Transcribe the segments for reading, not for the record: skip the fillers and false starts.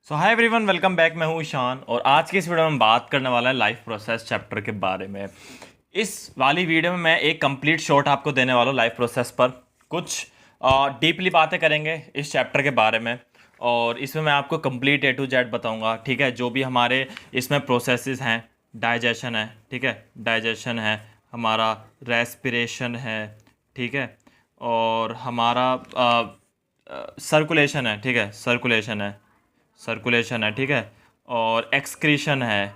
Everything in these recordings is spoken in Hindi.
सो हाय एवरीवन, वेलकम बैक। मैं हूँ ईशान और आज की इस वीडियो में हम बात करने वाला है लाइफ प्रोसेस चैप्टर के बारे में। इस वाली वीडियो में मैं एक कंप्लीट शॉट आपको देने वाला हूँ लाइफ प्रोसेस पर। कुछ डीपली बातें करेंगे इस चैप्टर के बारे में और इसमें मैं आपको कंप्लीट ए टू जेड बताऊँगा। ठीक है, जो भी हमारे इसमें प्रोसेसेस हैं, डाइजेशन है, ठीक है, डाइजेशन है, हमारा रेस्पिरेशन है, ठीक है, और हमारा सर्कुलेशन है, ठीक है, सर्कुलेशन है, ठीक है, और एक्सक्रीशन है,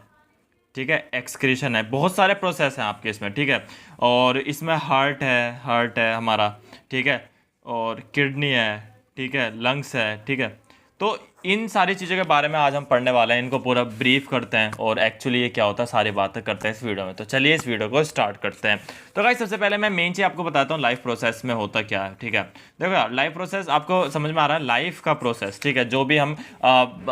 ठीक है, एक्सक्रीशन है। बहुत सारे प्रोसेस हैं आपके इसमें, ठीक है। और इसमें हार्ट है हमारा, ठीक है, और किडनी है, ठीक है, लंग्स है, ठीक है। तो इन सारी चीज़ों के बारे में आज हम पढ़ने वाले हैं, इनको पूरा ब्रीफ करते हैं और एक्चुअली ये क्या होता है सारी बातें करते हैं इस वीडियो में। तो चलिए इस वीडियो को स्टार्ट करते हैं। तो गाइस सबसे पहले मैं मेन चीज़ आपको बताता हूँ लाइफ प्रोसेस में होता क्या है, ठीक है। देखो यार, लाइफ प्रोसेस आपको समझ में आ रहा है, लाइफ का प्रोसेस, ठीक है, जो भी हम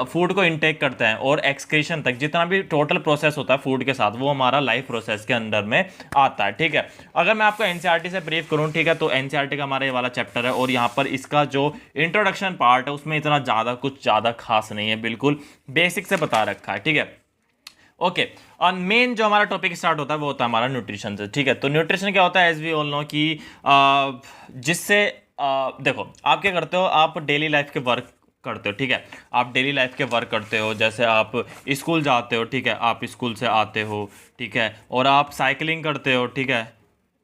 फूड को इनटेक करते हैं और एक्सक्रीशन तक जितना भी टोटल प्रोसेस होता है फूड के साथ, वो हमारा लाइफ प्रोसेस के अंडर में आता है, ठीक है। अगर मैं आपको एनसीईआरटी से ब्रीफ करूँ, ठीक है, तो एनसीईआरटी का हमारा ये वाला चैप्टर है और यहाँ पर इसका जो इंट्रोडक्शन पार्ट है उसमें इतना कुछ ज़्यादा खास नहीं है, बिल्कुल बेसिक से बता रखा है, ठीक है। ओके, और मेन जो हमारा टॉपिक स्टार्ट होता है वो होता है हमारा न्यूट्रिशन से, ठीक है। तो न्यूट्रिशन क्या होता है, एज वी ऑल नो कि जिससे देखो आप क्या करते हो, आप डेली लाइफ के वर्क करते हो, ठीक है। आप डेली लाइफ के वर्क करते हो, जैसे आप स्कूल जाते हो, ठीक है, आप स्कूल से आते हो, ठीक है, और आप साइकिलिंग करते हो, ठीक है।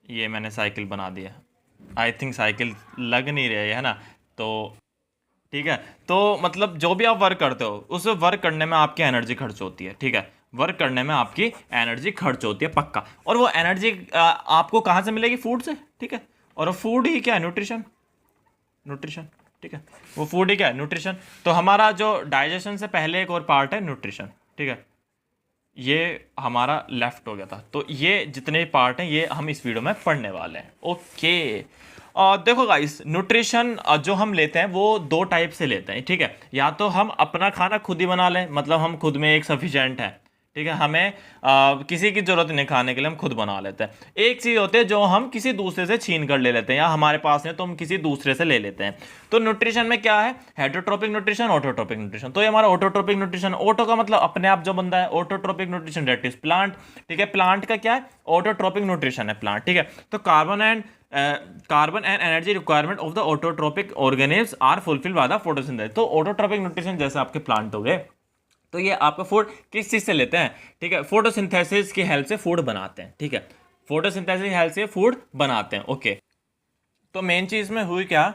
ये मैंने साइकिल बना दिया, आई थिंक साइकिल लग नहीं रही है ना, तो ठीक है। तो मतलब जो भी आप वर्क करते हो उस वर्क करने में आपकी एनर्जी खर्च होती है, ठीक है, वर्क करने में आपकी एनर्जी खर्च होती है पक्का। और वो एनर्जी आपको कहाँ से मिलेगी, फूड से, ठीक है। और फूड ही क्या है, न्यूट्रिशन, न्यूट्रिशन, ठीक है, वो फूड ही क्या है, न्यूट्रिशन। तो हमारा जो डाइजेशन से पहले एक और पार्ट है न्यूट्रिशन, ठीक है। ये हमारा लेफ्ट हो गया था, तो ये जितने पार्ट हैं ये हम इस वीडियो में पढ़ने वाले हैं, ओके। देखो गाइस, न्यूट्रिशन जो हम लेते हैं वो दो टाइप से लेते हैं, ठीक है। या तो हम अपना खाना खुद ही बना लें, मतलब हम खुद में एक सफिशिएंट है, ठीक है, हमें किसी की जरूरत नहीं खाने के लिए, हम खुद बना लेते हैं। एक चीज़ होती है जो हम किसी दूसरे से छीन कर ले लेते हैं, या हमारे पास है तो हम किसी दूसरे से ले लेते हैं। तो न्यूट्रिशन में क्या है, हेटरोट्रोपिक न्यूट्रिशन, ऑटोट्रोपिक न्यूट्रिशन। तो ये हमारा ऑटोट्रोपिक न्यूट्रिशन, ऑटो का मतलब अपने आप जो बंदा है, autotrophic nutrition that is plant, ठीक है। प्लांट का क्या है, ऑटोट्रोपिक न्यूट्रिशन है प्लांट, ठीक है। तो carbon and energy requirement of the autotrophic organelles are fulfil by the photosynthesis. तो ऑटोट्रोपिक न्यूट्रिशन जैसे आपके प्लांट हो गए, तो ये आपका फूड किस चीज से लेते हैं, ठीक है, फोटोसिंथेसिस की हेल्प से फूड बनाते हैं, ठीक है, फोटोसिंथेसिस की हेल्प से फूड बनाते हैं, ओके। तो मेन चीज में हुई क्या,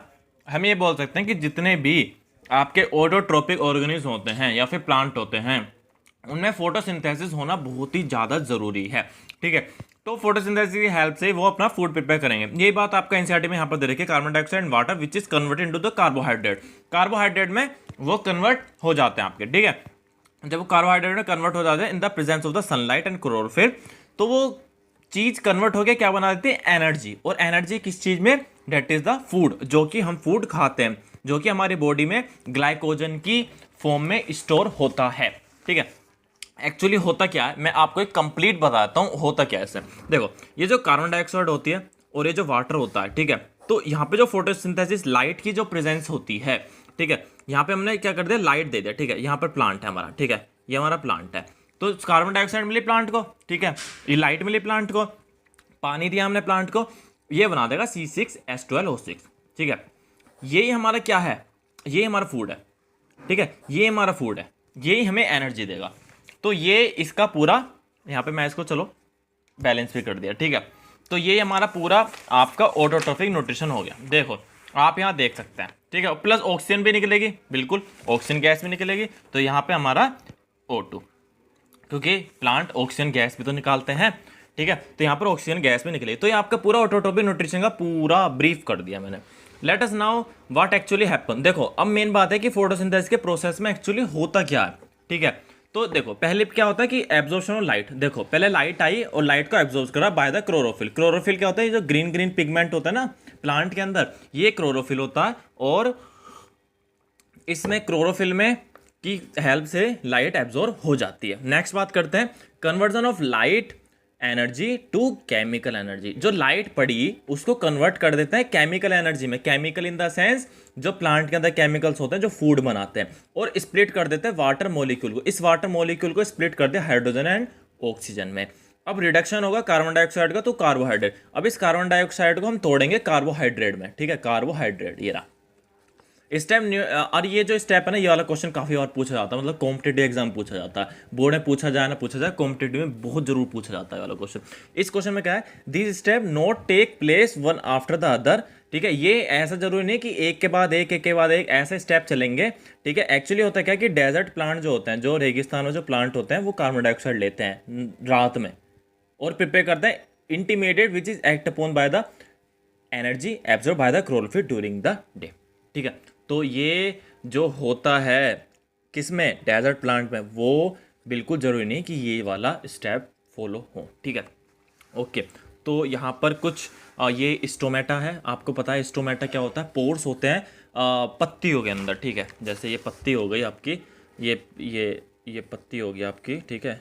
हम ये बोल सकते हैं कि जितने भी आपके ऑटोट्रोपिक ऑर्गेनिज्म होते हैं या फिर प्लांट होते हैं, उनमें फोटोसिंथेसिस होना बहुत ही ज़्यादा ज़रूरी है, ठीक है। तो फोटोसिंथेसिस की हेल्प से वो अपना फूड प्रिपेयर करेंगे। यही बात आपका एनसीईआरटी में यहाँ पर दे रखी है, carbon dioxide and water which is converted into the carbohydrate. Carbohydrate में वो कन्वर्ट हो जाते हैं आपके, ठीक है। जब वो कार्बोहाइड्रेट में कन्वर्ट हो जाते हैं in the presence of the sunlight and chlorophyll, तो वो चीज कन्वर्ट होकर क्या बना देती है, एनर्जी। और एनर्जी किस चीज में, डेट इज द फूड, जो कि हम फूड खाते हैं, जो कि हमारी बॉडी में ग्लाइकोजन की फॉर्म में स्टोर होता है, ठीक है। एक्चुअली होता क्या है, मैं आपको एक कंप्लीट बताता हूँ होता क्या है इससे। देखो, ये जो कार्बन डाइऑक्साइड होती है और ये जो वाटर होता है, ठीक है, तो यहाँ पे जो फोटोसिंथेसिस लाइट की जो प्रेजेंस होती है, ठीक है, यहाँ पे हमने क्या कर दिया, लाइट दे दिया, ठीक है। यहाँ पर प्लांट है हमारा, ठीक है, ये हमारा प्लांट है, तो कार्बन डाइऑक्साइड मिली प्लांट को, ठीक है, ये लाइट मिली प्लांट को, पानी दिया हमने प्लांट को, ये बना देगा C6H12O6, ठीक है। यही हमारा क्या है, ये हमारा फूड है, ठीक है, ये हमारा फूड है, यही हमें एनर्जी देगा। तो ये इसका पूरा, यहाँ पे मैं इसको चलो बैलेंस भी कर दिया, ठीक है। तो ये हमारा पूरा आपका ऑटोट्रोपिक न्यूट्रिशन हो गया। देखो आप यहाँ देख सकते हैं, ठीक है, प्लस ऑक्सीजन भी निकलेगी, बिल्कुल ऑक्सीजन गैस भी निकलेगी। तो यहाँ पे हमारा O2, क्योंकि प्लांट ऑक्सीजन गैस भी तो निकालते हैं, ठीक है, तो यहाँ पर ऑक्सीजन गैस भी निकलेगी। तो ये आपका पूरा ऑटोट्रोपिक न्यूट्रिशन का पूरा ब्रीफ कर दिया मैंने। Let us now what actually happen. देखो अब मेन बात है कि फोटोसिंथेसिस के प्रोसेस में एक्चुअली होता क्या है, ठीक है। तो देखो पहले क्या होता है कि एब्जॉर्प्शन ऑफ लाइट, देखो पहले लाइट आई और लाइट को एब्जॉर्ब करा बाय द क्लोरोफिल। क्लोरोफिल क्या होता है, ये जो ग्रीन ग्रीन पिगमेंट होता है ना प्लांट के अंदर, ये क्लोरोफिल होता है। और इसमें क्लोरोफिल में की हेल्प से लाइट एब्जॉर्ब हो जाती है। नेक्स्ट बात करते हैं, conversion of light energy to chemical energy. जो लाइट पड़ी उसको कन्वर्ट कर देते हैं केमिकल एनर्जी में, केमिकल इन द सेंस जो प्लांट के अंदर केमिकल्स होते हैं जो फूड बनाते हैं, और स्प्लिट कर देते हैं वाटर मॉलिक्यूल को। इस वाटर मॉलिक्यूल को स्प्लिट कर दिया हाइड्रोजन एंड ऑक्सीजन में। अब रिडक्शन होगा कार्बन डाइऑक्साइड का तो कार्बोहाइड्रेट। अब इस कार्बन डाइऑक्साइड को हम तोड़ेंगे कार्बोहाइड्रेट में, ठीक है, कार्बोहाइड्रेट ये रहा। इस टाइम और ये जो स्टेप है ना, ये वाला क्वेश्चन काफ़ी और पूछा जाता है, मतलब कॉम्पिटेटिव एग्जाम पूछा जाता है, बोर्ड में पूछा जाए ना पूछा जाए, कॉम्पिटेटिव में बहुत जरूर पूछा जाता है वाला क्वेश्चन। इस क्वेश्चन में क्या है, this step not take place one after the other, ठीक है। ये ऐसा जरूरी नहीं कि एक के बाद एक ऐसे स्टेप चलेंगे, ठीक है। एक्चुअली होता है क्या कि डेजर्ट प्लांट जो होते हैं, जो रेगिस्तान में जो प्लांट होते हैं, वो कार्बन डाइऑक्साइड लेते हैं रात में और प्रिपेयर करते हैं intermediate which is act upon by the energy absorb by the chlorophyll during the day, ठीक है। तो ये जो होता है किसमें, डेजर्ट प्लांट में, वो बिल्कुल ज़रूरी नहीं कि ये वाला स्टेप फॉलो हो, ठीक है। ओके, तो यहाँ पर कुछ ये स्टोमेटा है, आपको पता है स्टोमेटा क्या होता है, पोर्स होते हैं पत्तियों के अंदर, ठीक है। जैसे ये पत्ती हो गई आपकी, ये पत्ती हो गई आपकी, ठीक है।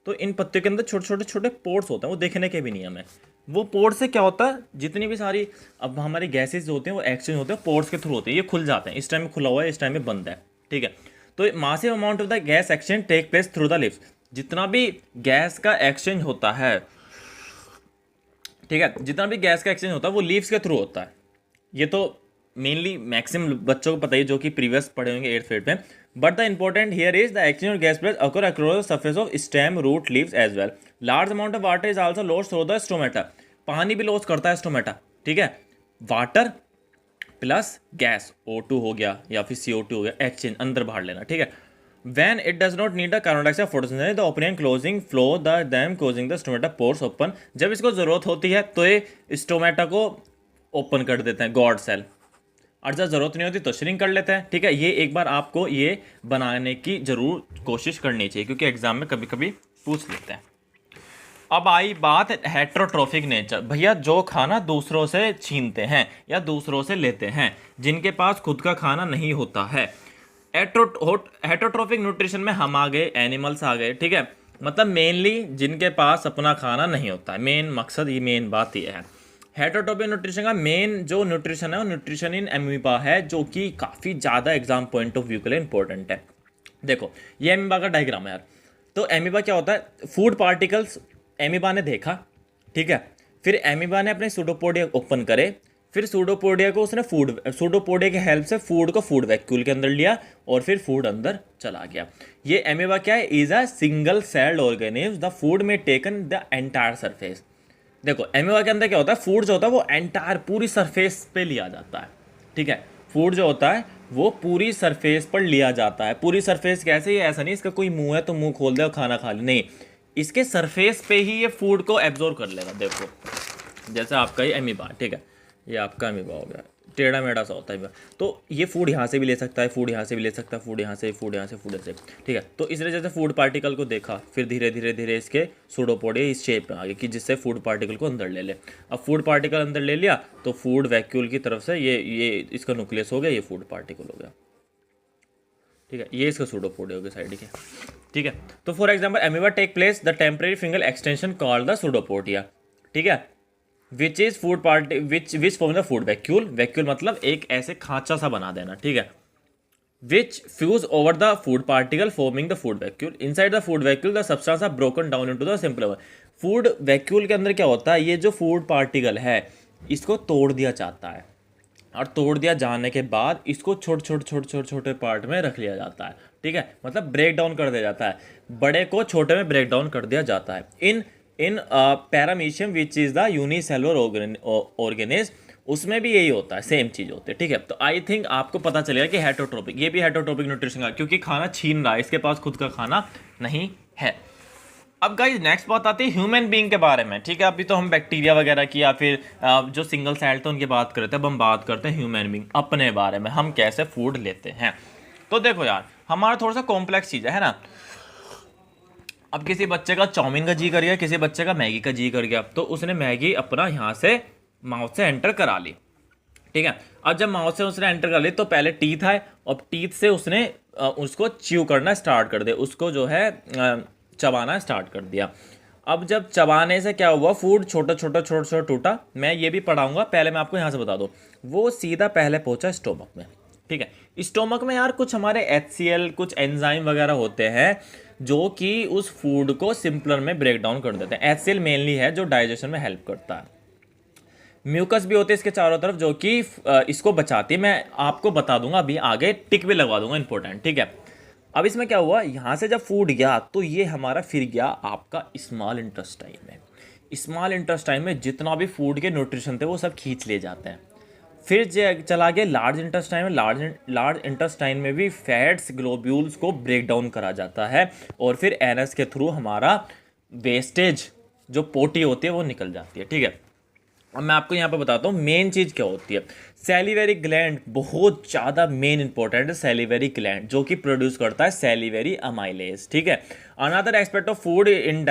तो इन पत्तियों के अंदर छोटे छोटे छोटे पोर्स होते हैं, वो देखने के भी नहीं हमें। वो पोर्स से क्या होता है, जितनी भी सारी अब हमारी गैसेज होते हैं वो एक्सचेंज होते हैं पोर्स के थ्रू होते हैं, ये खुल जाते हैं। इस टाइम में खुला हुआ है, इस टाइम में बंद है, ठीक है। तो massive amount of the gas exchange take place through the leaves. जितना भी गैस का एक्सचेंज होता है, ठीक है, जितना भी गैस का एक्सचेंज होता है वो लीव्स के थ्रू होता है। ये तो मेनली मैक्सिमम बच्चों को पता ही, जो कि प्रीवियस पढ़े होंगे 8th grade में। But the important here is the exchange of gas plus occur across the surface of stem root leaves as well. Large amount of water is also lost through the stomata. पानी भी लॉस करता है स्टोमेटा, ठीक है। वाटर प्लस गैस O2 हो गया या फिर CO2 हो गया, एक्सचेंज अंदर बाहर लेना, ठीक है। When it does not need the carbon dioxide photosynthesis, the opening closing flow the them causing the stomata pores open। जब इसको जरूरत होती है तो ये स्टोमेटा को ओपन कर देते हैं, गॉड सेल, और जब जरूरत नहीं होती तो श्रिंक कर लेते हैं, ठीक है। ये एक बार आपको ये बनाने की जरूर कोशिश करनी चाहिए, क्योंकि एग्जाम में कभी कभी पूछ लेते हैं। अब आई बात हेट्रोट्रोफिक नेचर। भैया जो खाना दूसरों से छीनते हैं या दूसरों से लेते हैं, जिनके पास खुद का खाना नहीं होता है, हेट्रोट्रोफिक न्यूट्रिशन में हम आ गए, एनिमल्स आ गए, ठीक है। मतलब मेनली जिनके पास अपना खाना नहीं होता है, मेन मकसद, ये मेन बात ये है। हेट्रोट्रोफिक न्यूट्रिशन का मेन जो न्यूट्रिशन है वो न्यूट्रिशन इन एमीबा है, जो कि काफ़ी ज़्यादा एग्जाम पॉइंट ऑफ व्यू के लिए इंपॉर्टेंट है। देखो ये एमीबा का डायग्राम है यार। तो एमीबा क्या होता है, फूड पार्टिकल्स एमीबा ने देखा, ठीक है। फिर एमीबा ने अपने सूडोपोडिया ओपन करे, फिर सूडोपोडिया को उसने सूडोपोडिया की हेल्प से फूड को फूड वैक्यूल के अंदर लिया और फिर फूड अंदर चला गया। ये एमीबा क्या है, is a single celled organism, the food में टेकन द एंटायर सरफेस। देखो एमीबा के अंदर क्या होता है, फूड जो होता है वो एंटायर पूरी सरफेस पे लिया जाता है, ठीक है। फूड जो होता है वो पूरी सरफेस पर लिया जाता है। पूरी सरफेस कैसे, ये ऐसा नहीं इसका कोई मुंह है तो मुंह खोल दे और खाना खा ले, नहीं, इसके सरफेस पे ही ये फूड को एब्जॉर्ब कर लेगा। देखो जैसे आपका ये एमीबा, ठीक है, ये आपका अमीबा हो गया, टेढ़ा मेढ़ा सा होता है। तो ये फूड यहाँ से भी ले सकता है, फूड यहाँ से भी ले सकता है, फूड यहाँ से, फूड यहाँ से, फूड से, ठीक है। तो इस वजह से फूड पार्टिकल को देखा, फिर धीरे धीरे धीरे इसके सूडोपोडिया इस शेप में आ गए कि जिससे फूड पार्टिकल को अंदर ले ले। अब फूड पार्टिकल अंदर ले लिया तो फूड वैक्यूल की तरफ से ये इसका न्यूक्लियस हो गया, ये फूड पार्टिकल हो गया, ठीक है। ये इसका सूडोपोडिया हो गया साइड के, ठीक है। तो for example amoeba take place the temporary finger extension called the pseudopodia, ठीक है, which is food party which form the food vacuole. Vacuole मतलब एक ऐसे खांचा सा बना देना, ठीक है, which fuse over the food particle forming the food vacuole. Inside the food vacuole the substance are broken down into the simple. Food vacuole के अंदर क्या होता है, ये जो फूड पार्टिकल है इसको तोड़ दिया जाता है, और तोड़ दिया जाने के बाद इसको छोटे पार्ट में रख लिया जाता है, ठीक है। मतलब ब्रेक डाउन कर दिया जाता है, बड़े को छोटे में ब्रेक डाउन कर दिया जाता है। इन paramecium which is the unicellular organism, उसमें भी यही होता है, सेम चीज़ होती है, ठीक है। तो आई थिंक आपको पता चलेगा कि हेट्रोट्रोपिक, ये भी हेट्रोट्रोपिक न्यूट्रिशन का, क्योंकि खाना छीन रहा है, इसके पास खुद का खाना नहीं है। अब गाइस नेक्स्ट बात आती है ह्यूमन बीइंग के बारे में, ठीक है। अभी तो हम बैक्टीरिया वगैरह की या फिर जो सिंगल सेल थे उनकी बात करते हैं, अब हम बात करते हैं ह्यूमन बीइंग, अपने बारे में, हम कैसे फूड लेते हैं। तो देखो यार, हमारा थोड़ा सा कॉम्प्लेक्स चीज़ है ना। अब किसी बच्चे का चाउमीन का जी कर गया, किसी बच्चे का मैगी का जी कर गया, तो उसने मैगी अपना यहाँ से माउथ से एंटर करा ली, ठीक है। अब जब माउथ से उसने एंटर कर ली तो पहले टीथ है, और टीथ से उसने उसको च्यू करना स्टार्ट कर दिया, उसको जो है चबाना स्टार्ट कर दिया। अब जब चबाने से क्या हुआ, फूड छोटा छोटा छोटा छोटा टूटा, मैं ये भी पढ़ाऊंगा, पहले मैं आपको यहाँ से बता दूँ, वो सीधा पहले पहुंचा स्टोमक में। ठीक है, स्टोमक में यार कुछ हमारे HCl, कुछ एंजाइम वगैरह होते हैं जो कि उस फूड को सिंपलर में ब्रेक डाउन कर देते हैं। HCl मेनली है जो डाइजेशन में हेल्प करता है। म्यूकस भी होते हैं इसके चारों तरफ जो कि इसको बचाती है। मैं आपको बता दूंगा अभी आगे, टिक भी लगवा दूंगा इंपॉर्टेंट। ठीक है, अब इसमें क्या हुआ, यहाँ से जब फूड गया तो ये हमारा फिर गया आपका स्मॉल इंटेस्टाइन में। स्मॉल इंटेस्टाइन में जितना भी फूड के न्यूट्रिशन थे वो सब खींच ले जाते हैं। फिर चला गया लार्ज इंटेस्टाइन में। लार्ज इंटेस्टाइन में भी फैट्स, ग्लोब्यूल्स को ब्रेक डाउन करा जाता है और फिर एनएस के थ्रू हमारा वेस्टेज जो पोटी होती है वो निकल जाती है। ठीक है, अब मैं आपको यहाँ पे बताता हूँ मेन चीज़ क्या होती है। सैलिवरी ग्लैंड बहुत ज़्यादा मेन इंपॉर्टेंट है। सैलिवरी ग्लैंड जो कि प्रोड्यूस करता है सैलिवरी अमाइलेज। ठीक है, another aspect of food in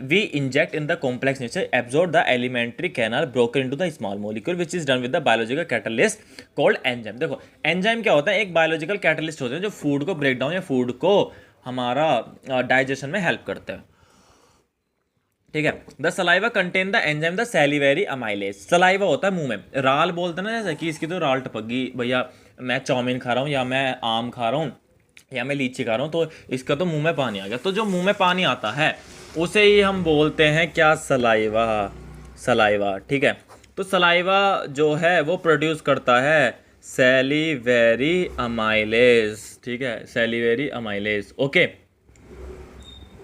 we inject in the complex nature absorb the alimentary canal broken into the small molecule which is done with the biological catalyst called enzyme. देखो एंजाइम क्या होता है, एक बायोलॉजिकल कैटलिस्ट होते हैं जो फूड को ब्रेक डाउन या फूड को हमारा डाइजेशन में हेल्प करते हैं। ठीक है, the saliva contain the enzyme the salivary amylase. Saliva होता है मुंह में, राल बोलते हैं ना, जैसे कि इसकी तो राल टपक गई भैया, मैं चाउमीन खा रहा हूँ या मैं आम खा रहा हूँ या मैं लीची खा रहा हूँ तो इसका तो मुंह में पानी आ गया। तो जो मुंह में पानी आता है उसे ही हम बोलते हैं क्या, सलाइवा। सलाइवा, ठीक है, तो सलाइवा जो है वो प्रोड्यूस करता है सैलिवरी अमाइलेज। ठीक है, सैलिवरी अमाइलेज। ओके,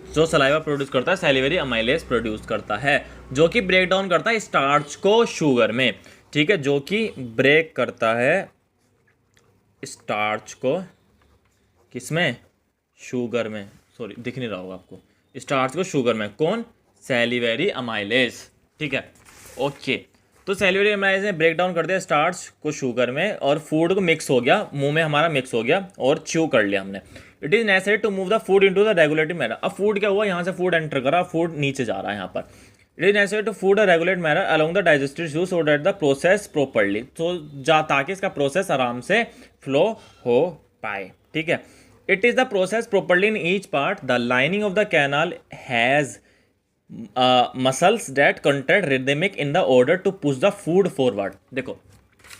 जो सलाइवा प्रोड्यूस करता है सैलिवरी अमाइलेज प्रोड्यूस करता है जो कि ब्रेक डाउन करता है स्टार्च को शुगर में। ठीक है, जो कि ब्रेक करता है स्टार्च को किसमें, शुगर में। सॉरी दिख नहीं रहा होगा आपको, स्टार्च को शुगर में। कौन, सैलिवरी अमाइलेज। ठीक है, ओके, तो सैलिवरी अमाइलेज ने ब्रेक डाउन कर दिया स्टार्च को शुगर में और फूड को मिक्स हो गया, मुंह में हमारा मिक्स हो गया और च्यू कर लिया हमने। It is necessary to move the food into the regulatory manner. अब फूड क्या हुआ, यहाँ से फूड एंटर करा, फूड नीचे जा रहा है यहाँ पर। It is necessary to food a regulate manner along the digestive tissue so that the process properly, तो ताकि इसका प्रोसेस आराम से फ्लो हो पाए। ठीक है, it is the process properly in each part. The lining of the canal has muscles that contract rhythmic in the order to push the food forward. देखो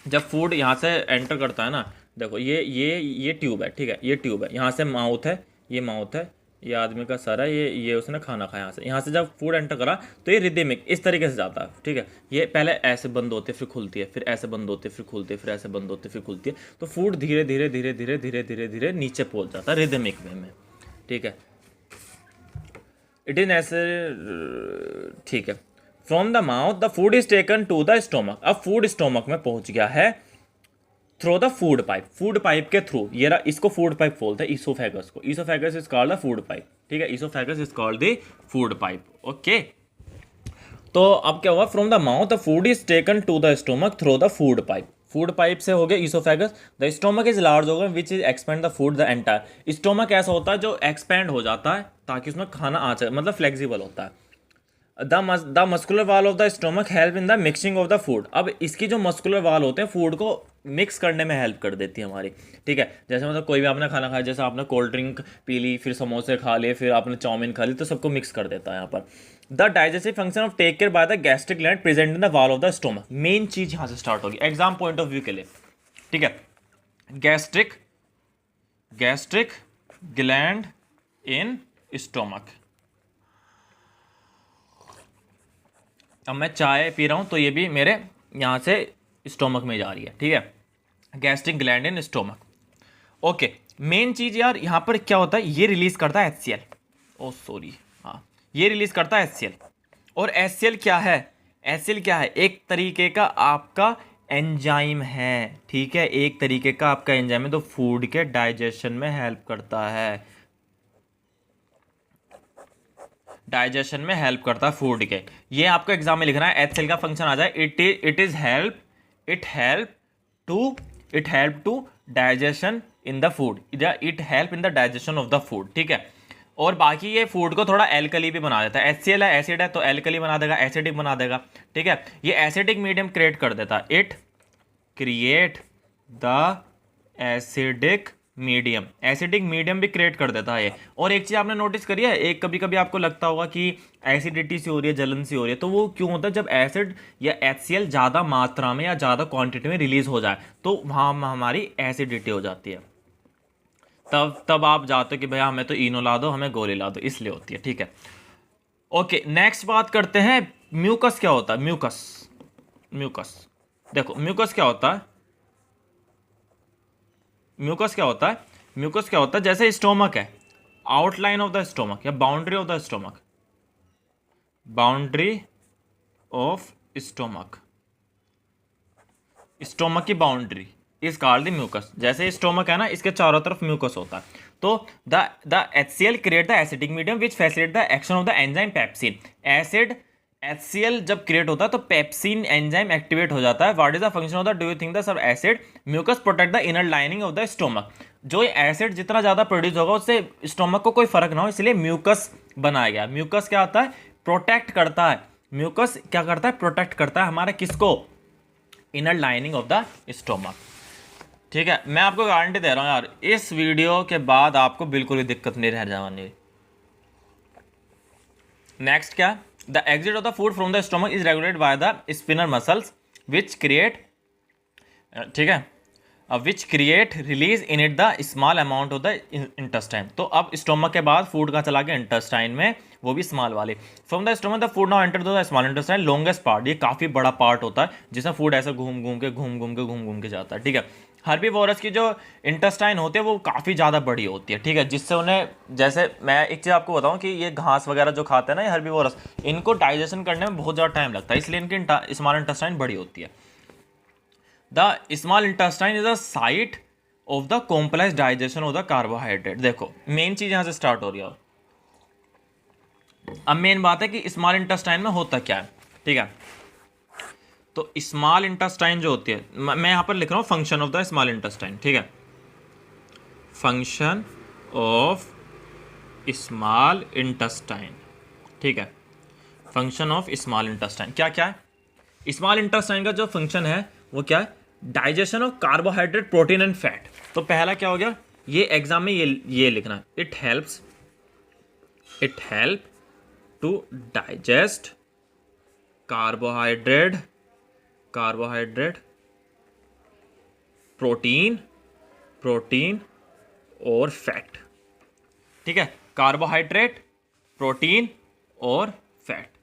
जब फूड यहाँ से एंटर करता है ना, देखो ये ट्यूब है। ठीक है, ये ट्यूब है, यहाँ से माउथ है, ये माउथ है, ये आदमी का सर है, ये उसने खाना खाया। यहाँ से जब फूड एंटर करा तो ये रिदमिक इस तरीके से जाता है। ठीक है, ये पहले ऐसे बंद होती है फिर खुलती है, फिर ऐसे बंद होती है फिर खुलती है, फिर ऐसे बंद होती है फिर खुलती है। तो फूड धीरे धीरे धीरे धीरे धीरे धीरे धीरे नीचे पहुँच जाता है रिदमिक वे में। ठीक है, इट इज नेसेसरी। ठीक है, from the mouth the food is taken to the stomach. अब फूड स्टोमक में पहुंच गया है through the food pipe. Food pipe के थ्रू, ये रहा, इसको फूड पाइप बोलते हैं, ईसोफेगस को। Oesophagus is called the food pipe. ठीक है, oesophagus is called the food pipe. Okay, तो अब क्या हुआ, from the mouth the food is taken to the stomach through the food pipe. Food pipe से हो गया oesophagus. The stomach is large होगा which is expand the food the entire. Stomach ऐसा होता है जो एक्सपेंड हो जाता है ताकि उसमें खाना आ जाए, मतलब फ्लेक्सिबल होता है। The muscular wall of the stomach help in the mixing of the food. अब इसकी जो मस्कुलर वाल होते हैं फूड को मिक्स करने में हेल्प कर देती है हमारी। ठीक है, जैसे मतलब कोई भी आपने खाना खाया, जैसे आपने कोल्ड ड्रिंक पी ली, फिर समोसे खा लिए, फिर आपने चाउमीन खा ली, तो सबको मिक्स कर देता है यहाँ पर। The digestive function of take care by the gastric gland present in the wall of the stomach. Main चीज यहाँ से स्टार्ट होगी एग्जाम पॉइंट ऑफ व्यू के लिए। ठीक है, गैस्ट्रिक ग्लैंड इन स्टोमक। अब मैं चाय पी रहा हूँ तो ये भी मेरे यहाँ से स्टोमक में जा रही है। ठीक है, gastric gland in stomach. Okay, main चीज़ यार यहाँ पर क्या होता है, ये रिलीज करता है HCl। ओ सॉरी, हाँ, ये रिलीज करता है HCl। और HCl क्या है, HCl क्या है, एक तरीके का आपका एंजाइम है। ठीक है, एक तरीके का आपका एंजाइम है, तो फूड के डाइजेशन में हेल्प करता है, डाइजेशन में हेल्प करता है फूड के। ये आपको एग्जाम में लिखना है, HCl का फंक्शन आ जाए, it help to digestion in the food, it help in the digestion of the food. ठीक है, और बाकी ये फूड को थोड़ा एल्कली भी बना देता है। HCl है, एसिड है, तो एल्कली बना देगा, एसिडिक बना देगा। ठीक है, ये एसिडिक मीडियम क्रिएट कर देता है, it create the acidic medium, acidic medium भी क्रिएट कर देता है ये। और एक चीज़ आपने नोटिस करी है, एक कभी कभी आपको लगता होगा कि एसिडिटी सी हो रही है, जलन सी हो रही है, तो वो क्यों होता है? जब एसिड या HCl ज़्यादा मात्रा में या ज़्यादा क्वांटिटी में रिलीज हो जाए तो वहाँ हमारी एसिडिटी हो जाती है। तब आप जाते हो कि भैया हमें तो इनो ला दो, हमें गोली ला दो, इसलिए होती है। ठीक है, ओके नेक्स्ट बात करते हैं म्यूकस क्या होता है। म्यूकस, म्यूकस देखो म्यूकस क्या होता है। म्यूकस क्या होता है? म्यूकस क्या होता है? जैसे स्टोमक है, आउटलाइन ऑफ द स्टोमक या boundary of the stomach, boundary of stomach, stomach की boundary is called the mucus. जैसे स्टोमक है ना, इसके चारों तरफ म्यूकस होता है। तो the HCl create the acidic medium which facilitate the action of the enzyme pepsin. Acid HCl जब क्रिएट होता है तो पेप्सिन एंजाइम एक्टिवेट हो जाता है। What is the function of the, do you think the सब acid mucus protect the inner lining of the stomach. जो एसिड जितना ज्यादा प्रोड्यूस होगा उससे स्टोमक को कोई फर्क ना हो, इसलिए म्यूकस बनाया गया। म्यूकस क्या होता है? प्रोटेक्ट करता है। म्यूकस क्या करता है? प्रोटेक्ट करता है हमारे किसको? Inner lining of the stomach. ठीक है, मैं आपको गारंटी दे रहा हूँ यार, इस वीडियो के बाद आपको बिल्कुल भी दिक्कत नहीं रह जानी। नेक्स्ट क्या? The exit of the food from the stomach is regulated by the spinner muscles which create, ठीक है, which create release in it the small amount of the intestine. तो अब स्टोमक के बाद फूड का चला गया इंटेस्टाइन में, वो भी स्मॉल वाले। From the stomach the food now enter the small intestine, longest part, ये काफ़ी बड़ा पार्ट होता है जिसमें फूड ऐसे घूम के जाता है। ठीक है, हर्बीवोरस की जो इंटेस्टाइन होती है वो काफ़ी ज़्यादा बड़ी होती है। ठीक है, जिससे उन्हें, जैसे मैं एक चीज़ आपको बताऊं कि ये घास वगैरह जो खाते हैं ना ये हर्बीवोरस, इनको डाइजेशन करने में बहुत ज़्यादा टाइम लगता है, इसलिए इनकी स्मॉल इंटेस्टाइन बड़ी होती है। The small intestine is the site of the complex digestion of the carbohydrate. देखो मेन चीज़ यहाँ से स्टार्ट हो रही है। अब मेन बात है कि स्मॉल इंटेस्टाइन में होता क्या है। ठीक है, तो स्मॉल इंटेस्टाइन जो होती है, मैं यहाँ पर लिख रहा हूँ function of the small intestine. ठीक है, फंक्शन ऑफ स्मॉल इंटेस्टाइन। ठीक है, फंक्शन ऑफ स्मॉल इंटेस्टाइन क्या क्या है? स्मॉल इंटेस्टाइन का जो फंक्शन है वो क्या है? Digestion of carbohydrate, protein and fat. तो पहला क्या हो गया? ये एग्जाम में ये लिखना है, it help to digest carbohydrate, protein और फैट। ठीक है, कार्बोहाइड्रेट, प्रोटीन और फैट,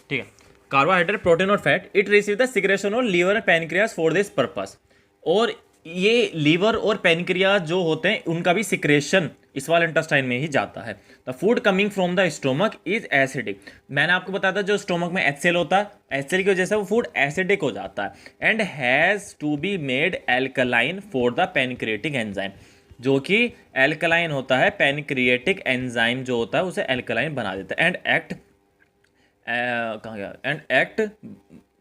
ठीक है, कार्बोहाइड्रेट, प्रोटीन और fat. It receive the secretion of liver and pancreas for this purpose. और ये लीवर और पैनक्रियाज जो होते हैं उनका भी सिक्रेशन स्मॉल इंटेस्टाइन में ही जाता है। The food coming from the stomach is acidic. मैंने आपको बताया था जो स्टोमक में HCl होता है, HCl की वजह से वो फूड एसिडिक हो जाता है and has to be made alkaline for the pancreatic enzyme. जो कि एल्कलाइन होता है, पैनक्रिएटिक एंजाइम जो होता है उसे एल्कलाइन बना देता है। And act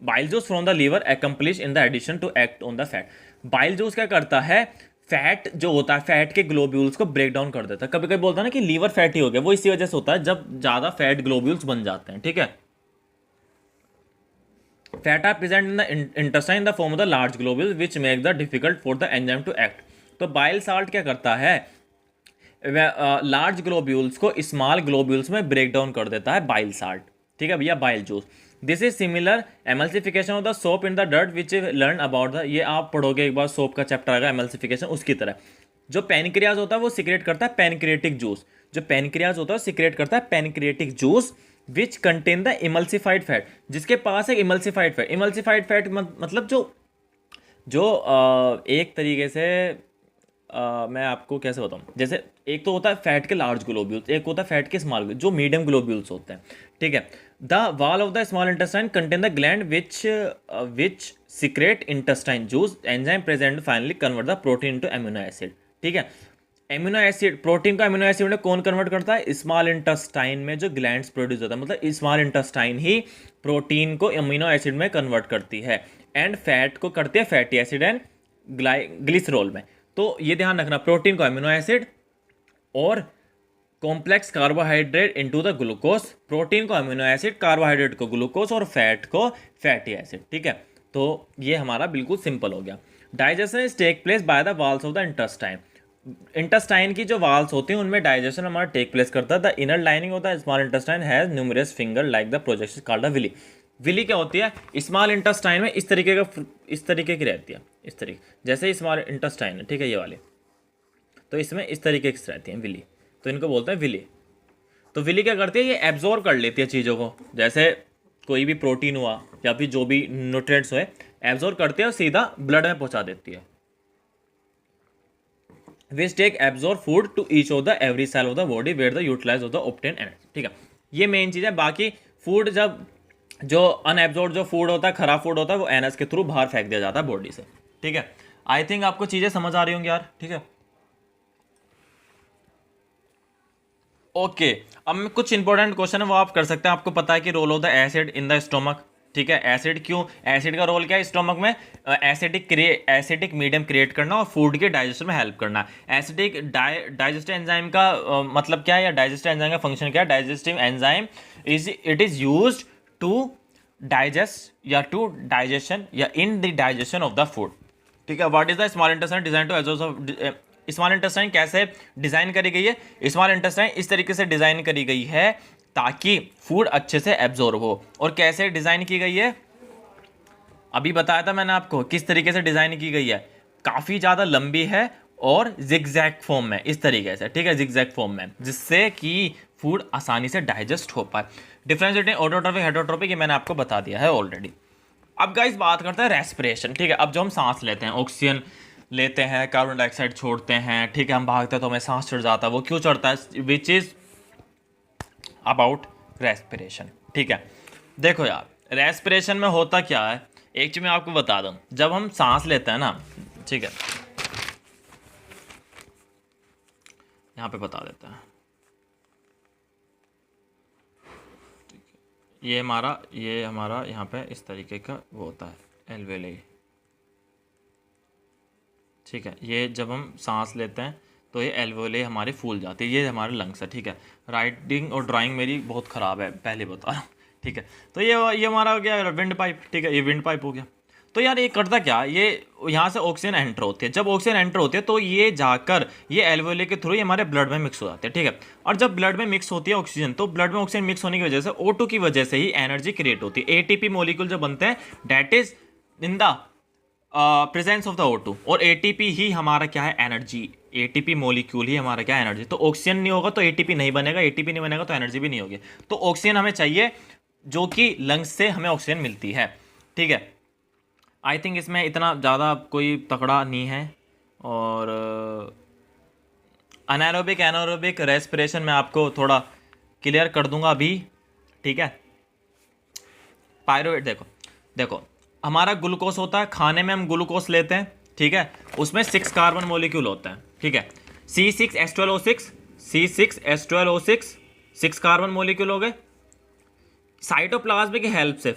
bile juice from the liver accomplish in the addition to act on the fat. Bile juice क्या करता है? फैट जो होता है, फैट के ग्लोब्यूल्स को ब्रेक डाउन कर देता है। कभी कभी बोलता है ना कि लीवर फैटी हो गया, वो इसी वजह से होता है जब ज़्यादा फैट ग्लोब्यूल्स बन जाते हैं। ठीक है, fat are present in the intestine in the form of the large globules which make the difficult for the enzyme to act. तो बाइल साल्ट क्या करता है? लार्ज ग्लोब्यूल्स को स्मॉल ग्लोब्यूल्स में ब्रेक डाउन कर देता है बाइल साल्ट। ठीक है भैया, bile juice. This is similar emulsification of the soap in the dirt which learn about the, ये आप पढ़ोगे एक बार सोप का चैप्टर आएगा एमल्सिफिकेशन, उसकी तरह। जो पैनक्रियाज होता है वो सिक्रेट करता है पैनक्रिएटिक जूस। जो पैनक्रियाज होता है सिक्रेट करता है pancreatic juice which contain the emulsified fat, जिसके पास एक इमल्सिफाइड फैट। इमल्सिफाइड फैट मतलब जो एक तरीके से मैं आपको कैसे बताऊँ, जैसे एक तो होता है फैट के लार्ज ग्लोब्यूल्स, एक होता है फैट के स्मॉल जो मीडियम ग्लोब्यूल्स होते हैं। ठीक है, the wall of the small intestine contain the gland which secrete intestine juice enzyme present finally convert the protein to amino acid. ठीक है, एमिनो एसिड, प्रोटीन का एमिनो एसिड में कौन कन्वर्ट करता है? स्मॉल इंटेस्टाइन में जो ग्लैंड्स प्रोड्यूस होता है, मतलब स्मॉल इंटेस्टाइन ही प्रोटीन को एमिनो एसिड में कन्वर्ट करती है एंड फैट को करती है फैटी एसिड एंड ग्लिसरॉल में। तो ये ध्यान रखना, प्रोटीन को एमिनो एसिड और complex carbohydrate into the glucose, protein को अमीनो एसिड, कार्बोहाइड्रेट को ग्लूकोज और फैट को फैटी एसिड। ठीक है, तो ये हमारा बिल्कुल सिंपल हो गया। Digestion is take place by the walls of the intestine. Intestine की जो वाल्स होती हैं उनमें डाइजेशन हमारा टेक प्लेस करता है। The inner lining of the small intestine has numerous finger like the projection called the villi. Villi क्या होती है? स्मॉल इंटेस्टाइन में इस तरीके की रहती है, इस तरीके, जैसे स्मॉल इंटेस्टाइन है, ठीक है, ये वाले, तो इसमें इस तरीके की रहती हैं विली, तो इनको बोलते हैं विली। तो विली क्या करती है? ये एब्जॉर्ब कर लेती है चीज़ों को, जैसे कोई भी प्रोटीन हुआ या फिर जो भी न्यूट्रिएंट्स हुए, एब्जॉर्ब करती है और सीधा ब्लड में पहुंचा देती है। Which take absorb food to each of the every cell of the body where the utilise of the obtain energy. ठीक है, ये मेन चीज़ है। बाकी फूड, जब जो अनएब्जॉर्ब जो फूड होता है, खराब फूड होता है, वो एनर्जी के थ्रू बाहर फेंक दिया जाता है बॉडी से। ठीक है, आई थिंक आपको चीज़ें समझ आ रही होंगी यार। ठीक है, ओके। अब मैं कुछ इंपॉर्टेंट क्वेश्चन है वो आप कर सकते हैं। आपको पता है कि role of the acid in the stomach. ठीक है, एसिड क्यों, एसिड का रोल क्या है स्टोमक में? एसिडिक मीडियम क्रिएट करना और फूड के डाइजेशन में हेल्प करना। एसिडिक डाइजेस्टिव एंजाइम का मतलब क्या है, या डाइजेस्टिव एंजाइम का फंक्शन क्या है? Digestive enzyme it is used to digest या टू डाइजेशन या in the digestion of the food. ठीक है, what is the small intestine design to absorb? Small intestine कैसे डिजाइन करी गई है? स्मॉल इंटेस्टाइन इस तरीके से डिजाइन करी गई है ताकि फूड अच्छे से एब्जॉर्ब हो। और कैसे डिजाइन की गई है? अभी बताया था मैंने आपको किस तरीके से डिजाइन की गई है। काफी ज्यादा लंबी है और जिगजैग फॉर्म में, इस तरीके से। ठीक है, जिगजैग फॉर्म में, जिससे कि फूड आसानी से डाइजेस्ट हो पाए। डिफरेंस बिटवीन ऑटोट्रोपिक हेटरोट्रोपिक ये मैंने आपको बता दिया है ऑलरेडी। अब गाइस बात करते हैं रेस्पिरेशन। ठीक है, अब जो हम सांस लेते हैं, ऑक्सीजन लेते हैं, कार्बन डाइऑक्साइड छोड़ते हैं, ठीक है, हम भागते हैं तो हमें सांस चढ़ जाता है। वो क्यों चढ़ता है? Which is about respiration. ठीक है, देखो यार, रेस्पिरेशन में होता क्या है, एक चीज मैं आपको बता दूं। जब हम सांस लेते हैं ना, ठीक है, यहाँ पे बता देता है, ये हमारा यहाँ पे इस तरीके का वो होता है एल्वेली। ठीक है, ये जब हम सांस लेते हैं तो ये एल्वेली हमारी फूल जाती है, ये हमारे लंग्स है। ठीक है, राइटिंग और ड्राइंग मेरी बहुत ख़राब है, पहले बता रहा हूँ। ठीक है, तो ये हमारा हो गया विंड पाइप। ठीक है, ये विंड पाइप हो गया। तो यार ये करता क्या, ये यहाँ से ऑक्सीजन एंटर होती है। जब ऑक्सीजन एंटर होती है तो ये जाकर ये एल्वेली के थ्रू ये हमारे ब्लड में मिक्स हो जाते हैं। ठीक है, और जब ब्लड में मिक्स होती है ऑक्सीजन, तो ब्लड में ऑक्सीजन मिक्स होने की वजह से O2 की वजह से ही एनर्जी क्रिएट होती है। एटीपी मॉलिक्यूल जो बनते हैं, that is in the presence of the O2। और एटीपी ही हमारा क्या है? एनर्जी। एटीपी मॉलिक्यूल ही हमारा क्या है? एनर्जी। तो ऑक्सीजन नहीं होगा तो एटीपी नहीं बनेगा, एटीपी नहीं बनेगा तो एनर्जी भी नहीं होगी। तो ऑक्सीजन हमें चाहिए, जो कि लंग्स से हमें ऑक्सीजन मिलती है। ठीक है, आई थिंक इसमें इतना ज़्यादा कोई तकड़ा नहीं है। और अनाएरोबिक एनारोबिक रेस्पिरेशन में आपको थोड़ा क्लियर कर दूंगा अभी। ठीक है, पायरुवेट देखो देखो, हमारा ग्लूकोज होता है, खाने में हम ग्लूकोज लेते हैं। ठीक है, उसमें 6 कार्बन मॉलिक्यूल होता है। ठीक है, C6H12O6, C6H12O6, 6 कार्बन मॉलिक्यूल हो गए। साइटोप्लाज्म की हेल्प से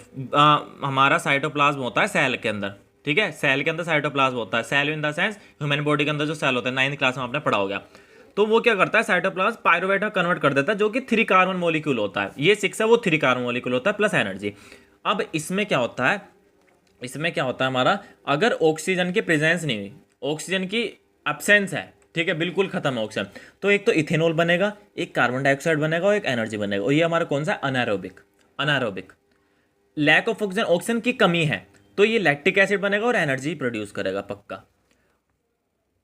हमारा साइटोप्लाज्म होता है सेल के अंदर। ठीक है, सेल के अंदर साइटोप्लाज्म होता है। Cell in the sense human body के अंदर जो सेल होता है, 9th क्लास में आपने पढ़ा होगा। तो वो क्या करता है, साइटोप्लाज्म पायरुवेट में कन्वर्ट कर देता है, जो कि 3 कार्बन मॉलिक्यूल होता है। ये 6 है, वो 3 कार्बन मॉलिक्यूल होता है प्लस एनर्जी। अब इसमें क्या होता है, हमारा, अगर ऑक्सीजन की प्रेजेंस नहीं हुई, ऑक्सीजन की एब्सेंस है, ठीक है, बिल्कुल खत्म है ऑक्सीजन, तो एक तो इथेनॉल बनेगा, एक कार्बन डाइऑक्साइड बनेगा और एक एनर्जी बनेगा। और ये हमारा कौन सा? Anaerobic. Lack of oxygen, oxygen की कमी है, तो ये लैक्टिक एसिड बनेगा और एनर्जी प्रोड्यूस करेगा पक्का।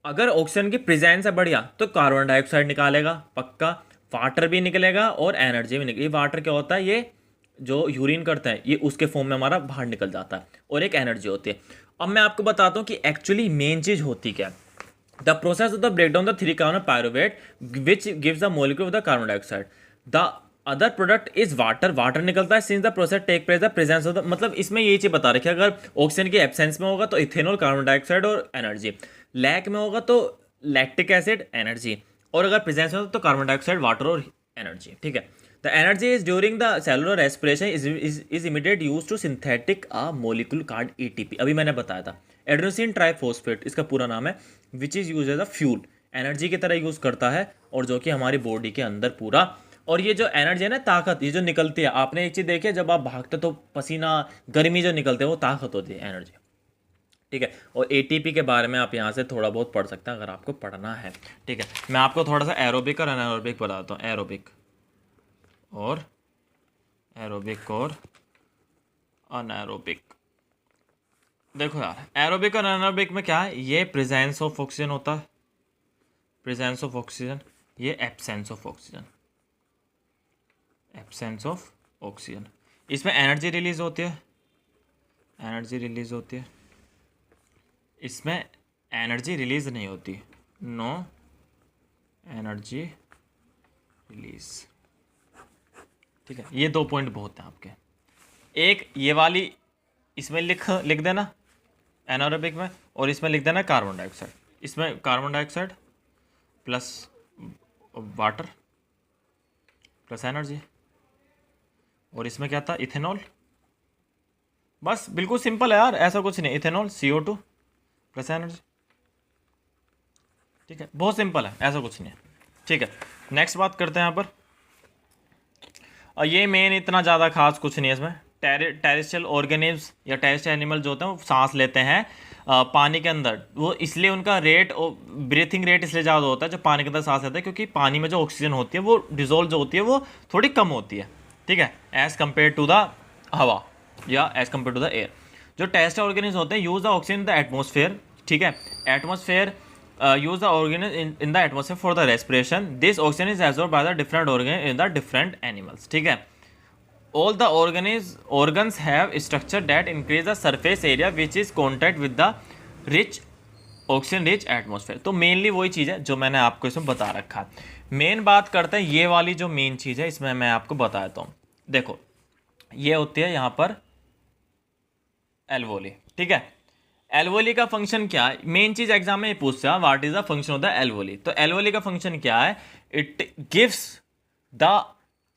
अगर ऑक्सीजन की प्रेजेंस है बढ़िया, तो कार्बन डाइऑक्साइड निकालेगा पक्का, वाटर भी निकलेगा और एनर्जी भी निकलेगी। वाटर क्या होता है? ये जो यूरिन करते हैं, ये उसके फॉर्म में हमारा बाहर निकल जाता है और एक एनर्जी होती है। अब मैं आपको बताता हूँ कि एक्चुअली मेन चीज होती क्या है। The process of the break down the 3 carbon pyruvate which gives the molecule of the carbon dioxide. The other product is water निकलता है since the process take place the presence of the, मतलब इसमें ये चीज बता रखी है, अगर ऑक्सीजन की एब्सेंस में होगा तो इथेनॉल, कार्बन डाइऑक्साइड और एनर्जी, लैक में होगा तो लैक्टिक एसिड, एनर्जी, और अगर प्रेजेंस में होगा तो कार्बन डाइऑक्साइड, वाटर और एनर्जी। ठीक है, the energy is during the cellular respiration is immediate use to synthetic a molecule called ATP. अभी मैंने बताया था, एड्रेसिन ट्राइफॉस्फेट इसका पूरा नाम है, which is use as a fuel, energy की तरह यूज करता है, और जो कि हमारी बॉडी के अंदर पूरा और ये जो एनर्जी है ना, ताकत, ये जो निकलती है, आपने एक चीज़ देखी है, जब आप भागते तो पसीना, गर्मी जो निकलते है वो ताकत होती है, एनर्जी, ठीक है। और एटीपी के बारे में आप यहाँ से थोड़ा बहुत पढ़ सकते हैं अगर आपको पढ़ना है, ठीक है। मैं आपको थोड़ा सा एरोबिक और अनएरोबिक बताता हूँ, एरोबिक और अनएरोबिक। देखो यार, एरोबिक और अनएरोबिक में क्या है, ये प्रेजेंस ऑफ ऑक्सीजन होता है, प्रेजेंस ऑफ ऑक्सीजन, ये absence of oxygen, absence of oxygen. इसमें एनर्जी रिलीज होती है, एनर्जी रिलीज होती है, इसमें एनर्जी रिलीज नहीं होती, नो एनर्जी रिलीज, ठीक है। ये 2 पॉइंट बहुत हैं आपके। एक ये वाली इसमें लिख देना एनारोबिक में, और इसमें लिख देना कार्बन डाइऑक्साइड। इसमें carbon dioxide plus water plus energy, और इसमें क्या था, इथेनॉल। बस बिल्कुल सिंपल है यार, ऐसा कुछ नहीं, इथेनॉल CO2 प्लस एनर्जी, ठीक है, बहुत सिंपल है, ऐसा कुछ नहीं है, ठीक है। नेक्स्ट बात करते हैं यहाँ पर, और ये मेन इतना ज़्यादा खास कुछ नहीं है इसमें। टेरेस्ट्रियल ऑर्गेनिम्स या टेरेस्ट्रियल एनिमल जो होते हैं वो सांस लेते हैं पानी के अंदर, वो इसलिए उनका रेट और ब्रीथिंग रेट इसलिए ज़्यादा होता है जब पानी के अंदर सांस लेते हैं, क्योंकि पानी में जो ऑक्सीजन होती है वो डिजोल्व जो होती है वो थोड़ी कम होती है, ठीक है, एज़ कम्पेयर टू द हवा या as compare to the air. जो टेरेस्ट्रियल ऑर्गेनिम्स होते हैं use the oxygen in the atmosphere, ठीक है, atmosphere use the organ in the atmosphere for the respiration. This oxygen is absorbed by the different organ in the different animals, ठीक है। All the organs have structure that increase the surface area which is contact with the rich oxygen rich atmosphere। तो मेनली वही चीज़ है जो मैंने आपको इसमें बता रखा है। मेन बात करते हैं, ये वाली जो मेन चीज़ है इसमें मैं आपको बता देता हूँ। देखो ये होती है यहाँ पर एल्वोली, ठीक है। एल्वोली का फंक्शन क्या है, मेन चीज एग्जाम में ये पूछता है, what is the function of the alveoli. तो एल्वोली का फंक्शन क्या है, it gives the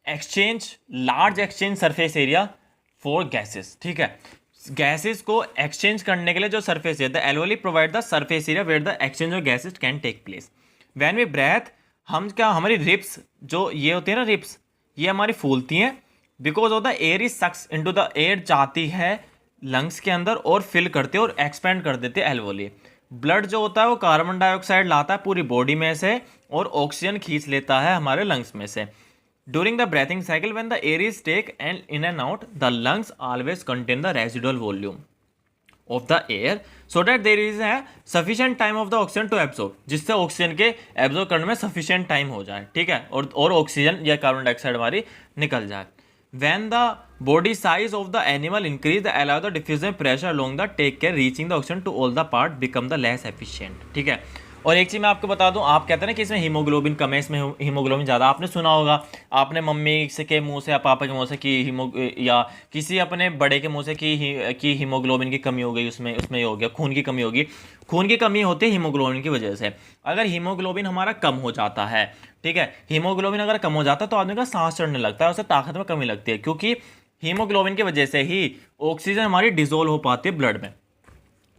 exchange large exchange surface area for gases, ठीक है। गैसेस को एक्सचेंज करने के लिए जो surface area, the alveoli provide the surface area where the exchange of gases can take place. When we breathe, हम क्या, हमारी रिप्स जो ये होती है ना, रिप्स ये हमारी फूलती हैं, because of the air is sucks into the, air जाती है लंग्स के अंदर और फिल करते और एक्सपेंड कर देते एल्वोली। ब्लड जो होता है वो कार्बन डाइऑक्साइड लाता है पूरी बॉडी में से और ऑक्सीजन खींच लेता है हमारे लंग्स में से। During the breathing cycle when the air is take and in and out, the lungs always contain the residual volume of the air so that there is है sufficient time of the oxygen to absorb, जिससे ऑक्सीजन के एब्जॉर्ब करने में सफिशिएंट टाइम हो जाए, ठीक है, और ऑक्सीजन या कार्बन डाइऑक्साइड हमारी निकल जाए। When the body size of the animal increase, the allow the diffusion pressure along the take care reaching the oxygen to all the part become the less efficient, ठीक है। और एक चीज़ मैं आपको बता दूं, आप कहते हैं ना कि इसमें हीमोग्लोबिन कम है, इसमें हीमोग्लोबिन ज़्यादा, आपने सुना होगा, आपने मम्मी से के मुंह से या पापा के मुंह से कि या किसी अपने बड़े के मुंह से कि हीमोग्लोबिन की कमी हो गई, उसमें ये हो गया, खून की कमी होगी। खून की कमी होती है हीमोग्लोबिन की वजह से। अगर हीमोग्लोबिन हमारा कम हो जाता है, ठीक है, हीमोग्लोबिन अगर कम हो जाता है तो आदमी का सांस चढ़ने लगता है, उसे ताकत में कमी लगती है, क्योंकि हीमोग्लोबिन की वजह से ही ऑक्सीजन हमारी डिजोल्व हो पाती है ब्लड में।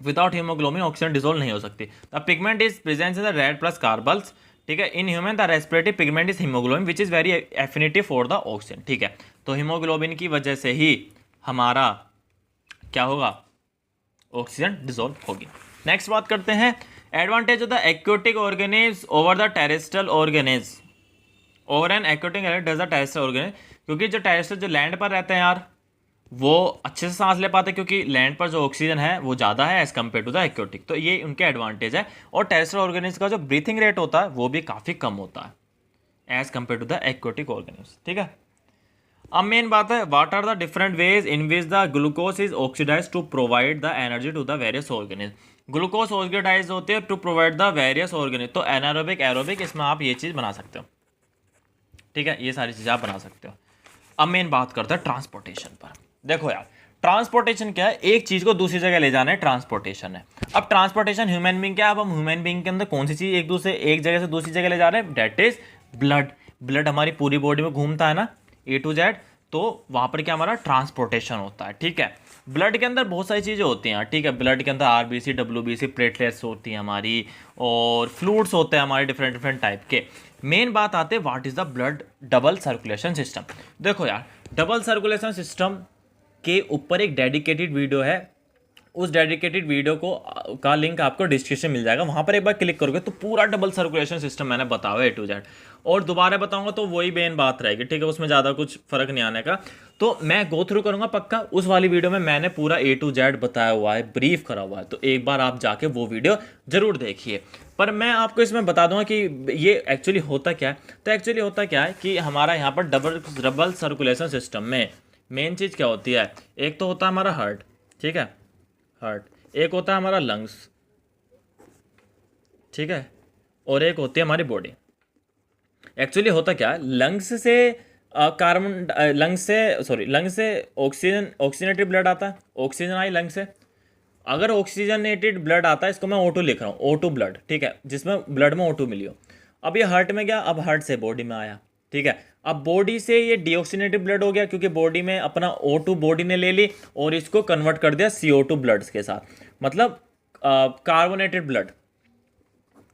विदाउट हीमोग्लोबिन ऑक्सीजन डिजोल्व नहीं हो सकती। The pigment is presence in the red plus corpuscles, ठीक है। In human the respiratory pigment is haemoglobin which is very affinity for the oxygen, ठीक है। तो हीमोग्लोबिन की वजह से ही हमारा क्या होगा, ऑक्सीजन डिजोल्व होगी। नेक्स्ट बात करते हैं advantage of the aquatic organism over the terrestrial organism. Over N aquatic does the terrestrial organism, क्योंकि जो टेरेस्ट्रियल जो लैंड पर रहते हैं यार वो अच्छे से सांस ले पाते हैं, क्योंकि लैंड पर जो ऑक्सीजन है वो ज़्यादा है as compare to the aquatic, तो ये उनके एडवांटेज है। और टेरेस्ट्रियल ऑर्गेनिज्म का जो ब्रीथिंग रेट होता है वो भी काफ़ी कम होता है as compare to the aquatic organism, ठीक है। अब मेन बात है, what are the different ways in which the glucose is oxidise to provide the energy to the various organism. Glucose oxidise होते हैं to provide the various organism. तो एनारोबिक एरोबिक, इसमें आप ये चीज़ बना सकते हो, ठीक है, ये सारी चीज़ें आप बना सकते हो। अब मेन बात करते हैं ट्रांसपोर्टेशन पर। देखो यार, ट्रांसपोर्टेशन क्या है, एक चीज़ को दूसरी जगह ले जाना है, ट्रांसपोर्टेशन है। अब ट्रांसपोर्टेशन ह्यूमन बींग क्या है, अब हम ह्यूमन बींग के अंदर कौन सी चीज़ एक जगह से दूसरी जगह ले जा रहे हैं, डेट इज ब्लड। ब्लड हमारी पूरी बॉडी में घूमता है ना, A to Z, तो वहाँ पर क्या हमारा ट्रांसपोर्टेशन होता है, ठीक है। ब्लड के अंदर बहुत सारी चीज़ें होती हैं, ठीक है। ब्लड के अंदर आरबीसी, डब्ल्यूबीसी, प्लेटलेट्स होती हैं हमारी, और फ्लूइड्स होते हैं हमारे डिफरेंट डिफरेंट टाइप के। मेन बात आते हैं what is the blood double circulation system. देखो यार, डबल सर्कुलेशन सिस्टम के ऊपर एक डेडिकेटेड वीडियो है, उस डेडिकेटेड वीडियो को का लिंक आपको डिस्क्रिप्शन मिल जाएगा, वहाँ पर एक बार क्लिक करोगे तो पूरा डबल सर्कुलेशन सिस्टम मैंने बताया है A to Z। और दोबारा बताऊंगा तो वही मेन बात रहेगी, ठीक है, उसमें ज़्यादा कुछ फ़र्क नहीं आने का। तो मैं गो थ्रू करूँगा पक्का, उस वाली वीडियो में मैंने पूरा A to Z बताया हुआ है, ब्रीफ करा हुआ है, तो एक बार आप जाके वो वीडियो ज़रूर देखिए। पर मैं आपको इसमें बता दूंगा कि ये एक्चुअली होता क्या है। तो एक्चुअली होता क्या है कि हमारा यहाँ पर डबल सर्कुलेशन सिस्टम में मेन चीज़ क्या होती है, एक तो होता है हमारा हार्ट, ठीक है, हार्ट, एक होता है हमारा लंग्स, ठीक है, और एक होती है हमारी बॉडी। एक्चुअली होता क्या है, लंग्स से लंग्स से ऑक्सीजनेटेड ब्लड आता है, ऑक्सीजन आई लंग से। अगर ऑक्सीजनेटेड ब्लड आता है, इसको मैं O2 लिख रहा हूँ, O2 ब्लड, ठीक है, जिसमें ब्लड में O2 मिली हो। अब ये हार्ट में गया, अब हार्ट से बॉडी में आया, ठीक है। अब बॉडी से ये डीऑक्सीनेटेड ब्लड हो गया, क्योंकि बॉडी में अपना O2 बॉडी ने ले ली और इसको कन्वर्ट कर दिया CO2 ब्लड्स के साथ, मतलब कार्बोनेटेड ब्लड,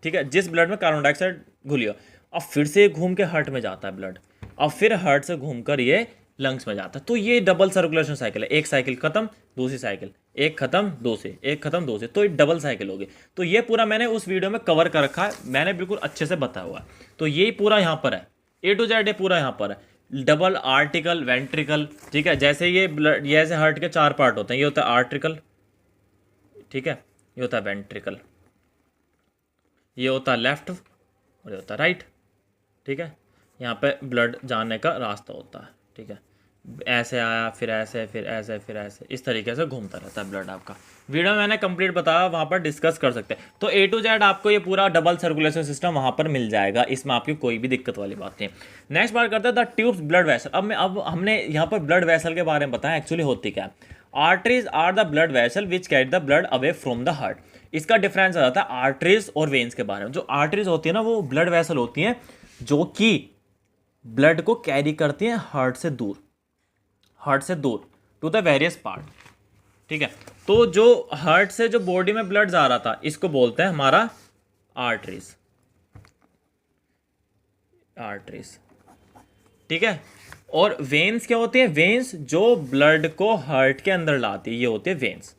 ठीक है, जिस ब्लड में कार्बन डाइऑक्साइड घुली हो। अब फिर से घूम के हार्ट में जाता है ब्लड, अब फिर हार्ट से घूमकर ये लंग्स में जाता है। तो ये डबल सर्कुलेशन साइकिल है, एक साइकिल खत्म, दूसरी साइकिल, एक खत्म, दूसरी, एक खत्म, दूसरी, तो ये डबल साइकिल होगी। तो ये पूरा मैंने उस वीडियो में कवर कर रखा है, मैंने बिल्कुल अच्छे से बताया हुआ है। तो यही पूरा यहाँ पर है, A to Z पूरा यहाँ पर है। डबल आर्टिकल, वेंट्रिकल, ठीक है, जैसे ये ब्लड, ये ऐसे हार्ट के 4 पार्ट होते हैं, ये होता है आर्टिकल, ठीक है, ये होता है वेंट्रिकल, ये होता है लेफ्ट और ये होता है राइट, ठीक है। यहाँ पे ब्लड जाने का रास्ता होता है, ठीक है, ऐसे आया, फिर ऐसे, फिर ऐसे, फिर ऐसे, इस तरीके से घूमता रहता है ब्लड आपका। वीडियो में मैंने कंप्लीट बताया, वहाँ पर डिस्कस कर सकते हैं। तो A to Z आपको ये पूरा डबल सर्कुलेशन सिस्टम वहाँ पर मिल जाएगा, इसमें आपकी कोई भी दिक्कत वाली बात नहीं। नेक्स्ट बात करते हैं द ट्यूब्स ब्लड वेसल। अब हमने यहाँ पर ब्लड वेसल के बारे में बताया, एक्चुअली होती क्या है। Arteries are the blood vessel which carry the blood away from the heart. इसका डिफरेंस आ जाता है आर्टरीज और वेन्स के बारे में। जो आर्टरीज होती है ना, वो ब्लड वेसल होती हैं जो कि ब्लड को कैरी करती हैं हार्ट से दूर, हार्ट से दूर टू द वेरियस पार्ट, ठीक है। तो जो हार्ट से जो बॉडी में ब्लड जा रहा था, इसको बोलते हैं हमारा आर्टरीज, आर्टरीज, ठीक है। और वेन्स क्या होती है, वेन्स जो ब्लड को हार्ट के अंदर लाती है, ये होती है वेन्स।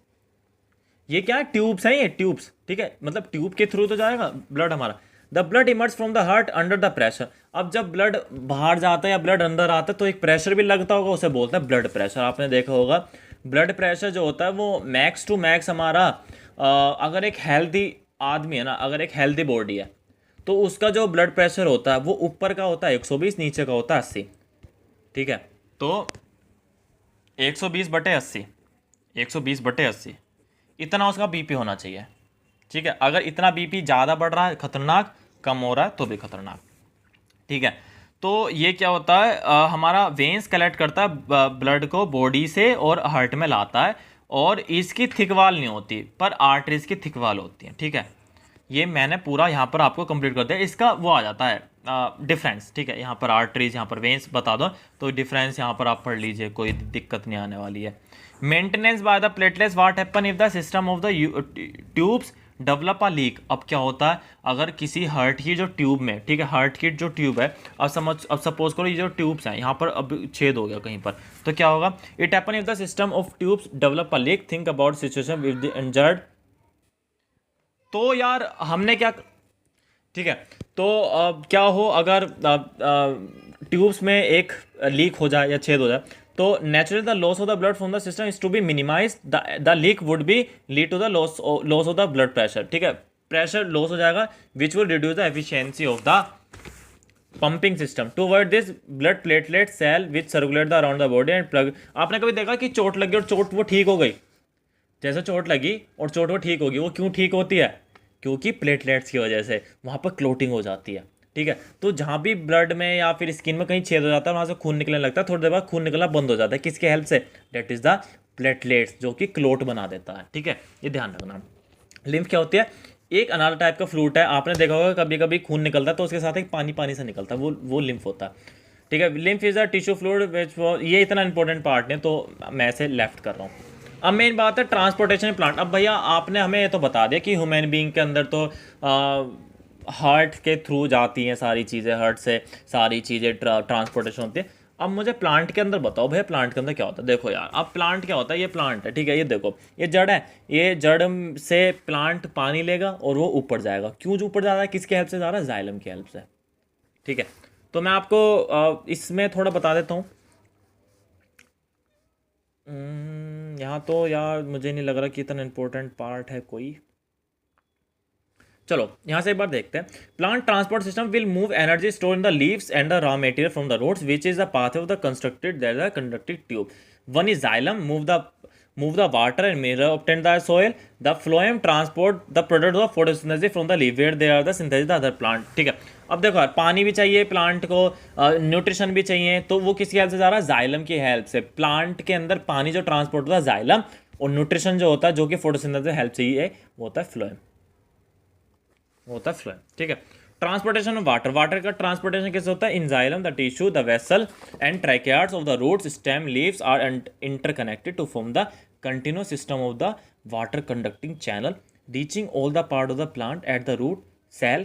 ये क्या है, ट्यूब्स हैं, ये ट्यूब्स, ठीक है, मतलब ट्यूब के थ्रू तो जाएगा ब्लड हमारा। The blood emerge from the heart under the pressure. अब जब ब्लड बाहर जाता है या ब्लड अंदर आता है तो एक प्रेशर भी लगता होगा, उसे बोलते हैं ब्लड प्रेशर। आपने देखा होगा ब्लड प्रेशर जो होता है वो मैक्स टू मैक्स हमारा, अगर एक हेल्दी आदमी है ना, अगर एक हेल्दी बॉडी है तो उसका जो ब्लड प्रेशर होता है वो ऊपर का होता है 120, नीचे का होता है 80, ठीक है। तो 120/80, 120/80 इतना उसका बीपी होना चाहिए, ठीक है। अगर इतना बीपी ज़्यादा बढ़ रहा है खतरनाक, कम हो रहा है तो भी खतरनाक, ठीक है। तो ये क्या होता है, हमारा वेन्स कलेक्ट करता है ब्लड को बॉडी से और हार्ट में लाता है, और इसकी थिक वाल नहीं होती, पर आर्टरीज की थिक वाल होती है, ठीक है। ये मैंने पूरा यहाँ पर आपको कंप्लीट कर दिया। इसका वो आ जाता है डिफरेंस, ठीक है, यहाँ पर आर्टरीज, यहाँ पर वेन्स बता दो, तो डिफरेंस यहाँ पर आप पढ़ लीजिए, कोई दिक्कत नहीं आने वाली है। Maintenance by the platelets, what happen if the system of the tubes develop a leak. अब क्या होता है, अगर किसी हार्ट की जो ट्यूब में, ठीक है, हार्ट की जो ट्यूब है, अब सपोज करो ये जो ट्यूब्स हैं यहाँ पर अब छेद हो गया कहीं पर, तो क्या होगा, it happen if the system of tubes develop a leak, think about situation with the injured. तो यार हमने क्या, ठीक है, तो क्या हो अगर ट्यूब्स में एक लीक हो जाए या छेद हो जाए, तो naturally the loss of the blood from the system is to be minimise, the leak would be lead to the loss of the blood pressure, ठीक है, प्रेशर लॉस हो जाएगा, which will reduce the efficiency of the pumping system. To avoid this blood platelet cell which circulate the around the body and plug. आपने कभी देखा कि चोट लगी और चोट वो ठीक हो गई, जैसे चोट लगी और चोट वो ठीक होगी, वो क्यों ठीक होती है, क्योंकि प्लेटलेट्स की वजह से वहाँ पर क्लोटिंग हो जाती है, ठीक है। तो जहाँ भी ब्लड में या फिर स्किन में कहीं छेद हो जाता है, वहाँ से खून निकलने लगता है, थोड़ी देर बाद खून निकलना बंद हो जाता है, किसके हेल्प से, डेट इज़ द प्लेटलेट्स, जो कि क्लोट बना देता है, ठीक है, ये ध्यान रखना। लिम्फ क्या होती है, एक अनार टाइप का फ्लूइड है, आपने देखा होगा कभी कभी खून निकलता है तो उसके साथ एक पानी पानी से निकलता है, वो लिम्फ होता है, ठीक है। Lymph is a tissue fluid विच, ये इतना इंपॉर्टेंट पार्ट नहीं तो मैं इसे लेफ्ट कर रहा हूँ। अब मेन बात है ट्रांसपोर्टेशन प्लांट। अब भैया आपने हमें ये तो बता दिया कि ह्यूमन बीइंग के अंदर तो हार्ट के थ्रू जाती हैं सारी चीज़ें, हार्ट से सारी चीज़ें ट्रांसपोर्टेशन होती है। अब मुझे प्लांट के अंदर बताओ भैया, प्लांट के अंदर क्या होता है। देखो यार, अब प्लांट क्या होता है, ये प्लांट है, ठीक है, ये देखो ये जड़ है, ये जड़ से प्लांट पानी लेगा और वो ऊपर जाएगा। क्यों जो ऊपर जा रहा है, किसकी हेल्प से जा रहा है, जाइलम की हेल्प से, ठीक है। तो मैं आपको इसमें थोड़ा बता देता हूँ। यहाँ तो यार मुझे नहीं लग रहा कि इतना इंपॉर्टेंट पार्ट है कोई। चलो यहाँ से एक बार देखते हैं। Plant transport system will move energy store in the leaves and the raw material from the roots which is the path of the constructed there the conducting tube. One is xylem move the water and mineral obtained the soil. The phloem transport the product of photosynthesis from the leaf where they are the synthesis the other plant। ठीक है, अब देखो यार, पानी भी चाहिए प्लांट को, न्यूट्रिशन भी चाहिए, तो वो किसकी हेल्प से जा रहा है, जाइलम की हेल्प से। प्लांट के अंदर पानी जो ट्रांसपोर्ट होता है जाइलम, और न्यूट्रिशन जो होता है जो कि फोटोसिंथेसिस हेल्प से ही है, वो होता है फ्लोएम, ठीक है। ट्रांसपोर्टेशन ऑफ वाटर, वाटर का ट्रांसपोर्टेशन कैसे होता है, in xylem the tissue the vessel and tracheids of the roots stem leaves are interconnected to form the continuous system of the water conducting channel reaching all the part of the plant at the root cell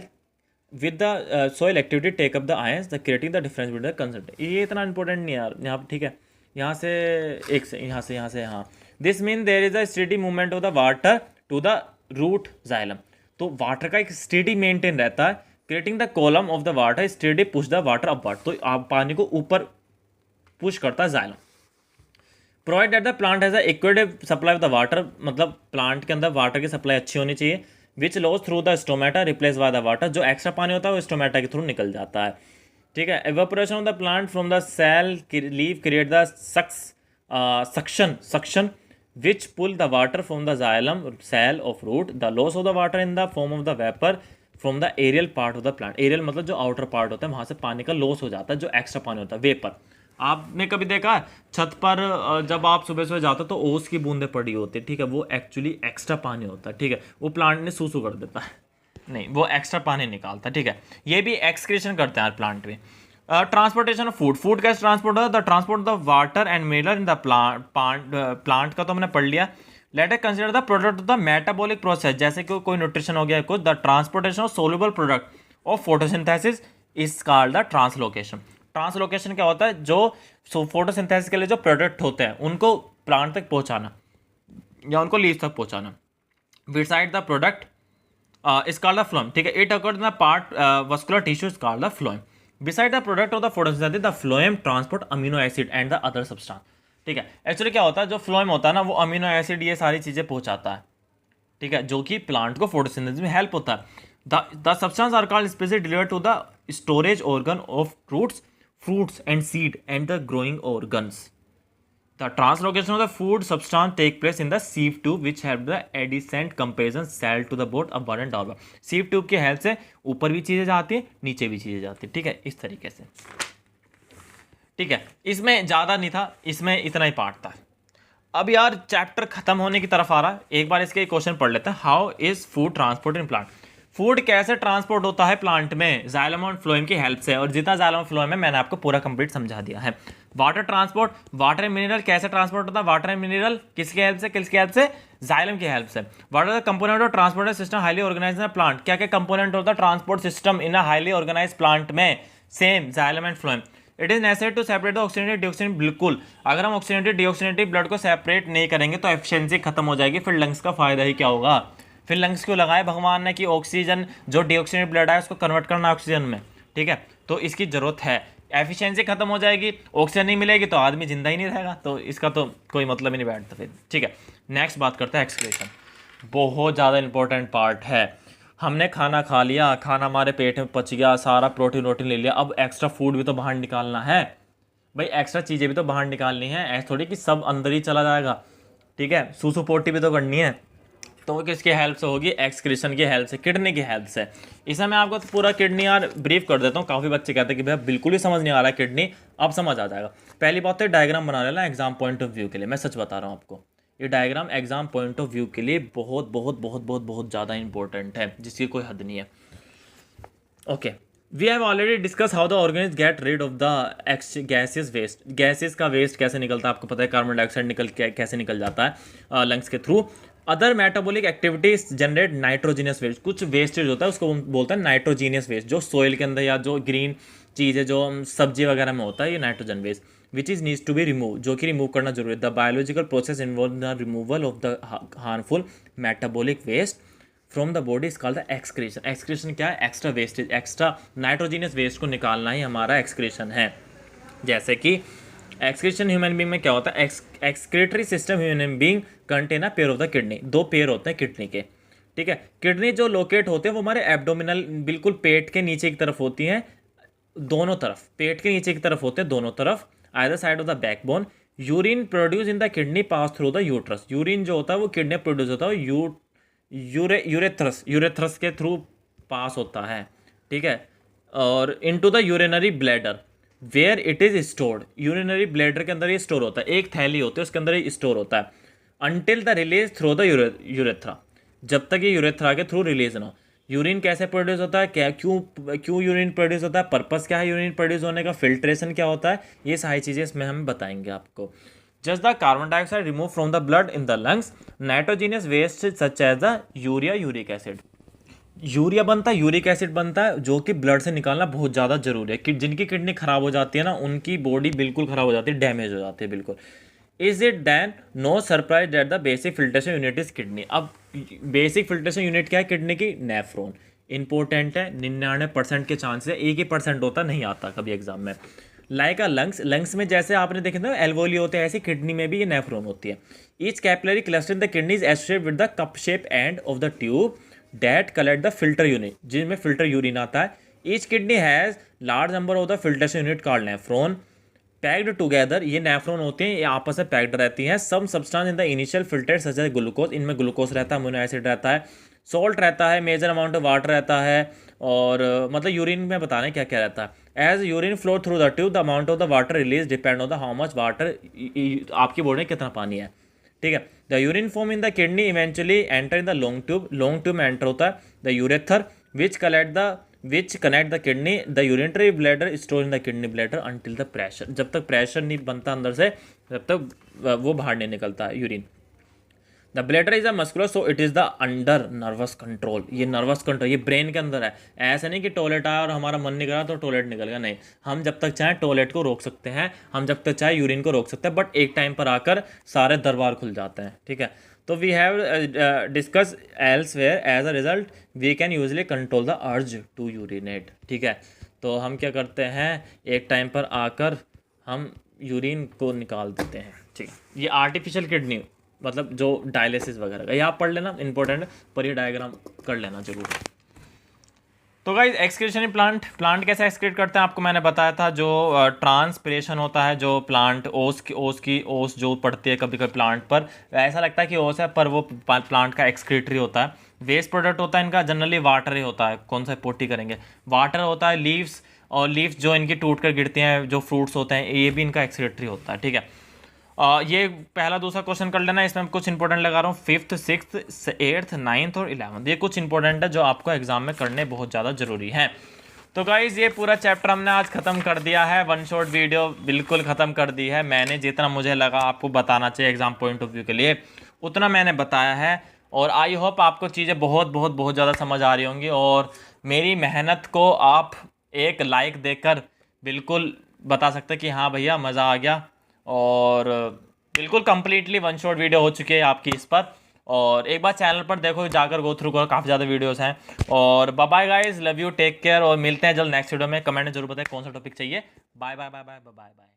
with the soil activity take up the ions the creating the difference between the concentration। ये इतना इंपॉर्टेंट नहीं है यार यहाँ, ठीक है। यहाँ से यहाँ से यहाँ, this mean there is a steady movement of the water to the root xylem. तो वाटर का एक स्टेडी मेंटेन रहता है, creating the column of the water steady push the water upward. तो आप पानी को ऊपर पुश करता है xylem. Provide that the plant has a adequate supply of the water, मतलब प्लांट के अंदर वाटर की सप्लाई अच्छी होनी चाहिए। Which loss through the stomata replace by the water, जो एक्स्ट्रा पानी होता है वो स्टोमेटा के थ्रू निकल जाता है, ठीक है। Evaporation of the plant from the cell leave create the suction which pull the water from the xylem cell of root. The loss of the water in the form of the vapour from the aerial part of the plant. Aerial मतलब जो आउटर पार्ट होता है, वहाँ से पानी का लॉस हो जाता है, जो एक्स्ट्रा पानी होता है, वेपर। आपने कभी देखा है छत पर जब आप सुबह सुबह जाते हो तो ओस की बूंदें पड़ी होती है, ठीक है, वो एक्चुअली एक्स्ट्रा पानी होता है, ठीक है। वो प्लांट ने सूसू कर देता है, नहीं, वो एक्स्ट्रा पानी निकालता है, ठीक है। ये भी एक्सक्रीशन करते हैं प्लांट में। ट्रांसपोर्टेशन ऑफ फूड, फूड कैसे ट्रांसपोर्ट होता है, the transport the water and mineral in the plant का तो हमने पढ़ लिया। Let us consider the product of the metabolic process, जैसे कि कोई न्यूट्रिशन हो गया कुछ। The transportation of soluble product of photosynthesis is called the translocation. Translocation क्या होता है, जो फोटोसिंथेसिस के लिए जो प्रोडक्ट होते हैं उनको प्लांट तक पहुंचाना या उनको लीव्स तक पहुंचाना। Beside the product is called the phloem, ठीक है। It occurs in the part vascular tissue is called the phloem. Beside the product of the photosynthesis the phloem transport amino acid and the other substance, ठीक है। एक्चुअली क्या होता है, जो फ्लोएम होता है ना, वो अमीनो एसिड ये सारी चीज़ें पहुंचाता है, ठीक है, जो कि प्लांट को फोटोसिंथेसिस में हेल्प होता है। The substance are called specially delivered to the storage organ of roots, fruits and seed and the growing organs. The translocation of the food substance take place in the sieve tube which help the adjacent comparison cell to the both upward and downward। sieve tube की हेल्प से ऊपर भी चीज़ें जाती हैं, नीचे भी चीज़ें जाती हैं, ठीक है, इस तरीके से, ठीक है। इसमें ज़्यादा नहीं था, इसमें इतना ही पार्ट था। अब यार चैप्टर खत्म होने की तरफ आ रहा है, एक बार इसके क्वेश्चन पढ़ लेते हैं। How is food transport in plant, food कैसे ट्रांसपोर्ट होता है प्लांट में, जाइलम और फ्लोएम की हेल्प से। और जितना जाइलम और फ्लोएम है मैंने आपको पूरा कंप्लीट समझा दिया है। Water transport, water and mineral कैसे ट्रांसपोर्ट होता है, वाटर एंड मिनरल किसकी हेल्प से, जाइलम की हेल्प से। What are the component of transport system highly organised in plant, क्या क्या कंपोनेंट होता है transport system in a highly organise plant में, same xylem and phloem. It is necessary to separate the oxygenated deoxygenated, बिल्कुल, अगर हम ऑक्सीजनेटेड डीऑक्सीजनेटेड ब्लड को सेपरेट नहीं करेंगे तो एफिशिएंसी खत्म हो जाएगी, फिर लंग्स का फायदा ही क्या होगा। फिर लंग्स क्यों लगाए भगवान ने कि ऑक्सीजन जो डीऑक्सीजनेटेड ब्लड है उसको कन्वर्ट करना ऑक्सीजन में, ठीक है, तो इसकी जरूरत है। एफिशिएंसी खत्म हो जाएगी, ऑक्सीजन नहीं मिलेगी तो आदमी जिंदा ही नहीं रहेगा, तो इसका तो कोई मतलब ही नहीं बैठता फिर, ठीक है। नेक्स्ट बात करते हैं एक्सक्रीशन, बहुत ज़्यादा इंपॉर्टेंट पार्ट है। हमने खाना खा लिया, खाना हमारे पेट में पच गया, सारा प्रोटीन ले लिया, अब एक्स्ट्रा फूड भी तो बाहर निकालना है भाई, एक्स्ट्रा चीज़ें भी तो बाहर निकालनी है, ऐसा थोड़ी कि सब अंदर ही चला जाएगा, ठीक है। सूसू पोटी भी तो करनी है, तो वो किसकी हेल्प से होगी, एक्सक्रीशन की हेल्प से, किडनी की हेल्प से। इसे मैं आपको पूरा किडनी यार ब्रीफ कर देता हूँ। काफ़ी बच्चे कहते हैं कि भैया बिल्कुल ही समझ नहीं आ रहा है किडनी, अब समझ आ जाएगा। पहली बात तो डायग्राम बना लेना एग्जाम पॉइंट ऑफ व्यू के लिए, मैं सच बता रहा हूँ आपको, ये diagram exam point of view के लिए बहुत बहुत बहुत बहुत बहुत ज़्यादा इंपॉर्टेंट है, जिसकी कोई हद नहीं है। Okay, we have already discuss how the organisms get rid of the gases waste. Gases का वेस्ट कैसे निकलता है आपको पता है, कार्बन डाइऑक्साइड कैसे निकल जाता है लंग्स के through. Other metabolic activities generate nitrogenous waste. कुछ वेस्टेज होता है उसको बोलते हैं नाइट्रोजीनियस वेस्ट, जो सोइल के अंदर या जो ग्रीन चीज़ है जो सब्जी वगैरह में होता है, ये nitrogen waste which is needs to be remove, जो कि रिमूव करना जरूरी है। The biological process involve the removal of the harmful metabolic waste from the body is called the excretion. Excretion क्या है? Extra wastage, extra nitrogenous waste को निकालना ही हमारा एक्सक्रीशन है। जैसे कि एक्सक्रीशन ह्यूमन बींग में क्या होता है, excretory system human being contain a pair of the kidney. दो पेयर होते हैं किडनी के, ठीक है। किडनी जो लोकेट होते हैं वो हमारे एब्डोमिनल, बिल्कुल पेट के नीचे की तरफ होती हैं, दोनों तरफ, पेट के नीचे की तरफ होते हैं दोनों तरफ, either side of the backbone. Urine produce in the kidney pass through the uterus. Urine जो होता है वो किडनी प्रोड्यूस होता है यूरेथ्रस के थ्रू पास होता है, ठीक है। और into the urinary bladder where it is stored. Urinary bladder के अंदर ये स्टोर होता है, एक थैली होती है उसके अंदर ये स्टोर होता है। Until the release through the urethra, जब तक ये यूरेथ्रा के थ्रू रिलीज ना हो। यूरिन कैसे प्रोड्यूस होता है, क्या क्यों यूरिन प्रोड्यूस होता है, पर्पस क्या है यूरिन प्रोड्यूस होने का, फिल्ट्रेशन क्या होता है, ये सारी चीज़ें इसमें हम बताएंगे आपको। Just the carbon dioxide remove from the blood in the lungs, nitrogenous waste such as the urea, uric acid. Urea बनता है, यूरिक एसिड बनता है, जो कि ब्लड से निकालना बहुत ज़्यादा जरूरी है। कि जिनकी किडनी खराब हो जाती है ना, उनकी बॉडी बिल्कुल खराब हो जाती है, डैमेज हो जाती है बिल्कुल। Is it then no surprise that the basic filtration unit is kidney. अब बेसिक फिल्ट्रेशन यूनिट क्या है किडनी की? नेफ्रॉन। इंपॉर्टेंट है, 99% के चांसेस है, 1% होता, नहीं आता कभी एग्जाम में। लाइक अ लंग्स, लंग्स में जैसे आपने देखे ना एल्वोली होते हैं, ऐसे किडनी में भी ये नेफ्रॉन होती है। Each capillary cluster in the kidney is associated with the cup shape end of the tube that collect the filter unit, जिसमें फिल्टर यूरिन आता है। Each kidney has large number of the filtration unit called nephron packed together. ये नेफ्रॉन होते हैं, ये आपस में पैक्ड रहती हैं। Some substance in the initial filter such as glucose, इनमें ग्लूकोज रहता है, अमीनो एसिड रहता है, सॉल्ट रहता है, मेजर अमाउंट ऑफ वाटर रहता है, और मतलब यूरिन में बता रहे हैं क्या क्या रहता है। As urine flow through the tube the amount of the water release depend on the how much water आपकी बॉडी में कितना पानी है, ठीक है। The urine form in the kidney eventually enter in the long tube, long tube में एंटर होता है the ureter which connect the kidney the urinary bladder store in the kidney bladder until the pressure. जब तक प्रेशर नहीं बनता अंदर से, जब तक वो बाहर नहीं निकलता है urine. The bladder is a muscular so it is the under nervous control. ये नर्वस कंट्रोल, ये ब्रेन के अंदर है। ऐसा नहीं कि टॉयलेट आया और हमारा मन नहीं करा तो टॉयलेट निकल गया, नहीं। हम जब तक चाहें टॉयलेट को रोक सकते हैं, हम जब तक चाहे यूरिन को रोक सकते हैं, बट एक टाइम पर आकर सारे दरबार खुल जाते हैं, ठीक है। तो we have discuss elsewhere as a result we can usually control the urge to urinate, ठीक है। तो हम क्या करते हैं, एक टाइम पर आकर हम यूरिन को निकाल देते हैं, ठीक है। ये आर्टिफिशियल किडनी मतलब जो डायलिसिस वगैरह का, ये आप पढ़ लेना, इंपॉर्टेंट है, पर ये डायग्राम कर लेना जरूर। तो गाइस एक्सक्रीशन प्लांट कैसे एक्सक्रीट करते हैं आपको मैंने बताया था। जो ट्रांसपिरेशन होता है, जो प्लांट ओस जो पड़ती है कभी कभी प्लांट पर, ऐसा लगता है कि ओस है पर वो प्लांट का एक्सक्रीटरी होता है। वेस्ट प्रोडक्ट होता है इनका, जनरली वाटर ही होता है। कौन सा पोटी करेंगे, वाटर होता है। लीव्स, और लीव्स जो इनकी टूट कर गिरती हैं, जो फ्रूट्स होते हैं, ये भी इनका एक्सक्रीटरी होता है, ठीक है। ये पहला दूसरा क्वेश्चन कर लेना, इसमें कुछ इंपॉर्टेंट लगा रहा हूँ। 5th 6th 8th 9th और 11th, ये कुछ इंपॉर्टेंट है जो आपको एग्जाम में करने बहुत ज़्यादा जरूरी है। तो गाइज ये पूरा चैप्टर हमने आज ख़त्म कर दिया है, वन शॉट वीडियो बिल्कुल ख़त्म कर दी है मैंने। जितना मुझे लगा आपको बताना चाहिए एग्जाम पॉइंट ऑफ व्यू के लिए, उतना मैंने बताया है। और आई होप आपको चीज़ें बहुत ज़्यादा समझ आ रही होंगी, और मेरी मेहनत को आप एक लाइक देकर बिल्कुल बता सकते हैं कि हाँ भैया मज़ा आ गया। और बिल्कुल कंप्लीटली वन शॉट वीडियो हो चुकी है आपकी इस पर। और एक बार चैनल पर देखो, जाकर गो थ्रू करो, काफ़ी ज़्यादा वीडियोस हैं। और bye bye guys, love you, take care, और मिलते हैं जल्द नेक्स्ट वीडियो में। कमेंट में जरूर बताएं कौन सा टॉपिक चाहिए। Bye bye bye bye bye bye.